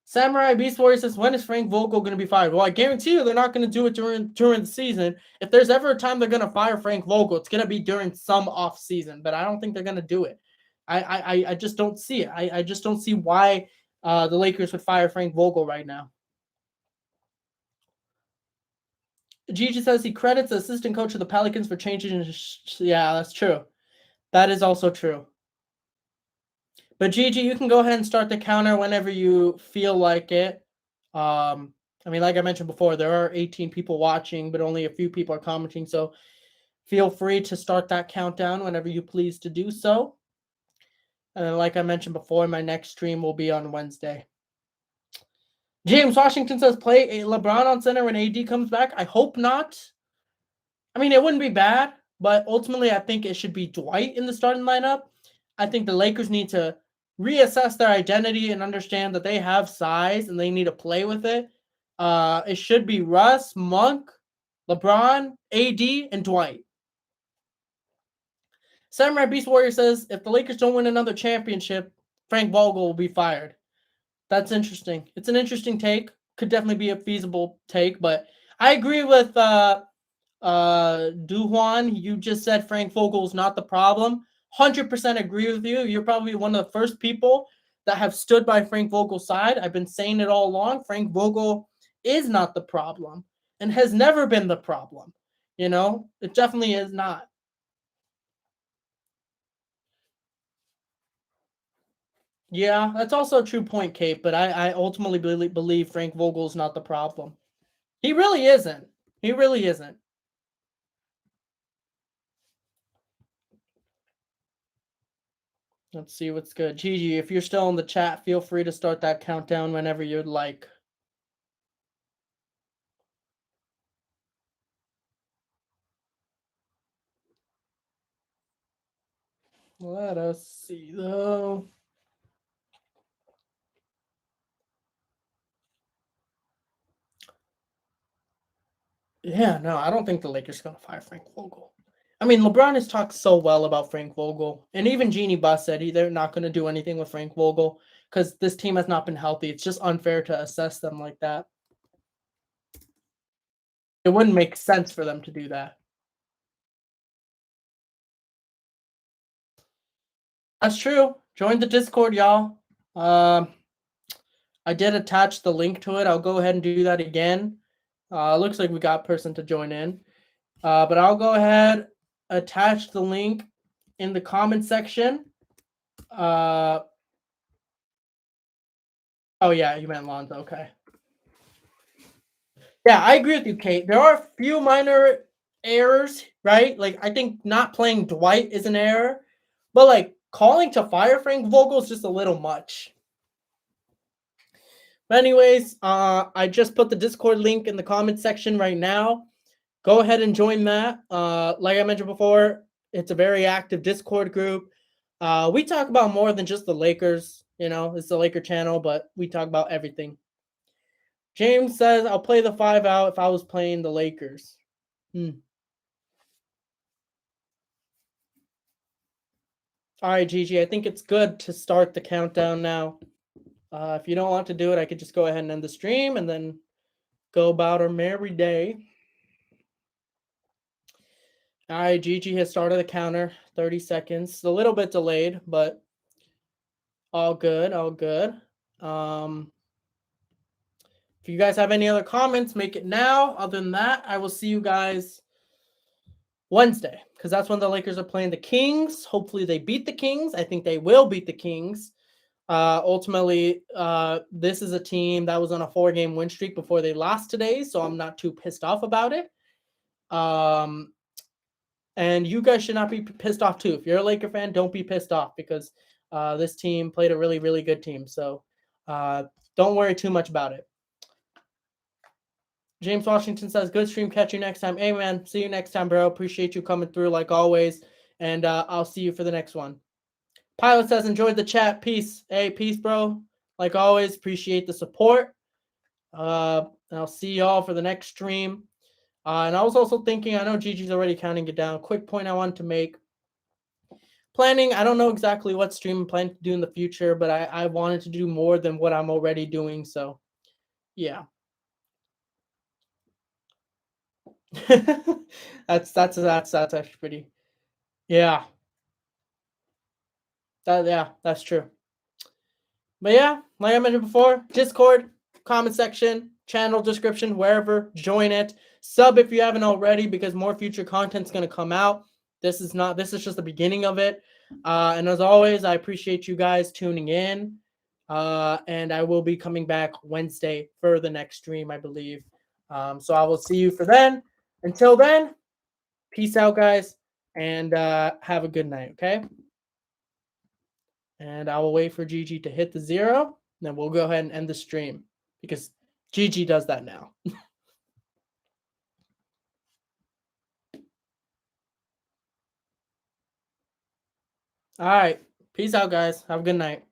Samurai Beast Warrior says, when is Frank Vogel going to be fired? Well, I guarantee you they're not going to do it during the season. If there's ever a time they're going to fire Frank Vogel, it's going to be during some off season, but I don't think they're going to do it. I just don't see it. I just don't see why the Lakers would fire Frank Vogel right now. Gigi says he credits the assistant coach of the Pelicans for changing his... Yeah, that's true. That is also true. But Gigi, you can go ahead and start the counter whenever you feel like it. I mean, like I mentioned before, there are 18 people watching, but only a few people are commenting. So feel free to start that countdown whenever you please to do so. And then, like I mentioned before, my next stream will be on Wednesday. James Washington says, play LeBron on center when AD comes back. I hope not. I mean, it wouldn't be bad, but ultimately I think it should be Dwight in the starting lineup. I think the Lakers need to reassess their identity and understand that they have size and they need to play with it. It should be Russ, Monk, LeBron, AD, and Dwight. Samurai Beast Warrior says, if the Lakers don't win another championship, Frank Vogel will be fired. That's interesting. It's an interesting take. Could definitely be a feasible take, but I agree with Duhuan. You just said Frank Vogel is not the problem. 100% agree with you. You're probably one of the first people that have stood by Frank Vogel's side. I've been saying it all along. Frank Vogel is not the problem and has never been the problem. You know, it definitely is not. Yeah, that's also a true point, Kate, but I ultimately believe Frank Vogel is not the problem. He really isn't. He really isn't. Let's see what's good. Gigi, if you're still in the chat, feel free to start that countdown whenever you'd like. Let us see, though. Yeah, no, I don't think the Lakers are going to fire Frank Vogel. I mean, LeBron has talked so well about Frank Vogel, and even Jeannie Buss said they're not going to do anything with Frank Vogel because this team has not been healthy. It's just unfair to assess them like that. It wouldn't make sense for them to do that. That's true. Join the Discord, y'all. I did attach the link to it. I'll go ahead and do that again. Looks like we got a person to join in. But I'll go ahead, attach the link in the comment section. Oh, yeah, you meant Lonzo. Okay. Yeah, I agree with you, Kate. There are a few minor errors, right? Like, I think not playing Dwight is an error. But, like, calling to fire Frank Vogel is just a little much. But anyways, I just put the Discord link in the comment section right now. Go ahead and join that. Like I mentioned before, it's a very active Discord group. We talk about more than just the Lakers. You know, it's the Laker channel, but we talk about everything. James says, I'll play the 5 out if I was playing the Lakers. All right, Gigi, I think it's good to start the countdown now. If you don't want to do it, I could just go ahead and end the stream and then go about our merry day. All right, Gigi has started the counter. 30 seconds. It's a little bit delayed, but all good, all good. If you guys have any other comments, make it now. Other than that, I will see you guys Wednesday, because that's when the Lakers are playing the Kings. Hopefully they beat the Kings. I think they will beat the Kings. Ultimately, this is a team that was on a 4-game win streak before they lost today, so I'm not too pissed off about it. And you guys should not be pissed off too. If you're a Laker fan, don't be pissed off because this team played a really, really good team. So don't worry too much about it. James Washington says, good stream. Catch you next time. Hey, man. See you next time, bro. Appreciate you coming through like always. And I'll see you for the next one. Pilot says, enjoyed the chat. Peace. Hey, peace, bro. Like always, appreciate the support. And I'll see y'all for the next stream. And I was also thinking, I know Gigi's already counting it down. Quick point I wanted to make. Planning, I don't know exactly what stream I'm planning to do in the future, but I wanted to do more than what I'm already doing. So, yeah. that's actually pretty. Yeah. That's true. But yeah, like I mentioned before, Discord, comment section, channel description, wherever, join it. Sub if you haven't already, because more future content's gonna come out. This is just the beginning of it. And as always, I appreciate you guys tuning in. And I will be coming back Wednesday for the next stream, I believe. So I will see you for then. Until then, peace out, guys, and have a good night, okay? And I will wait for Gigi to hit the 0. Then we'll go ahead and end the stream because Gigi does that now. All right. Peace out, guys. Have a good night.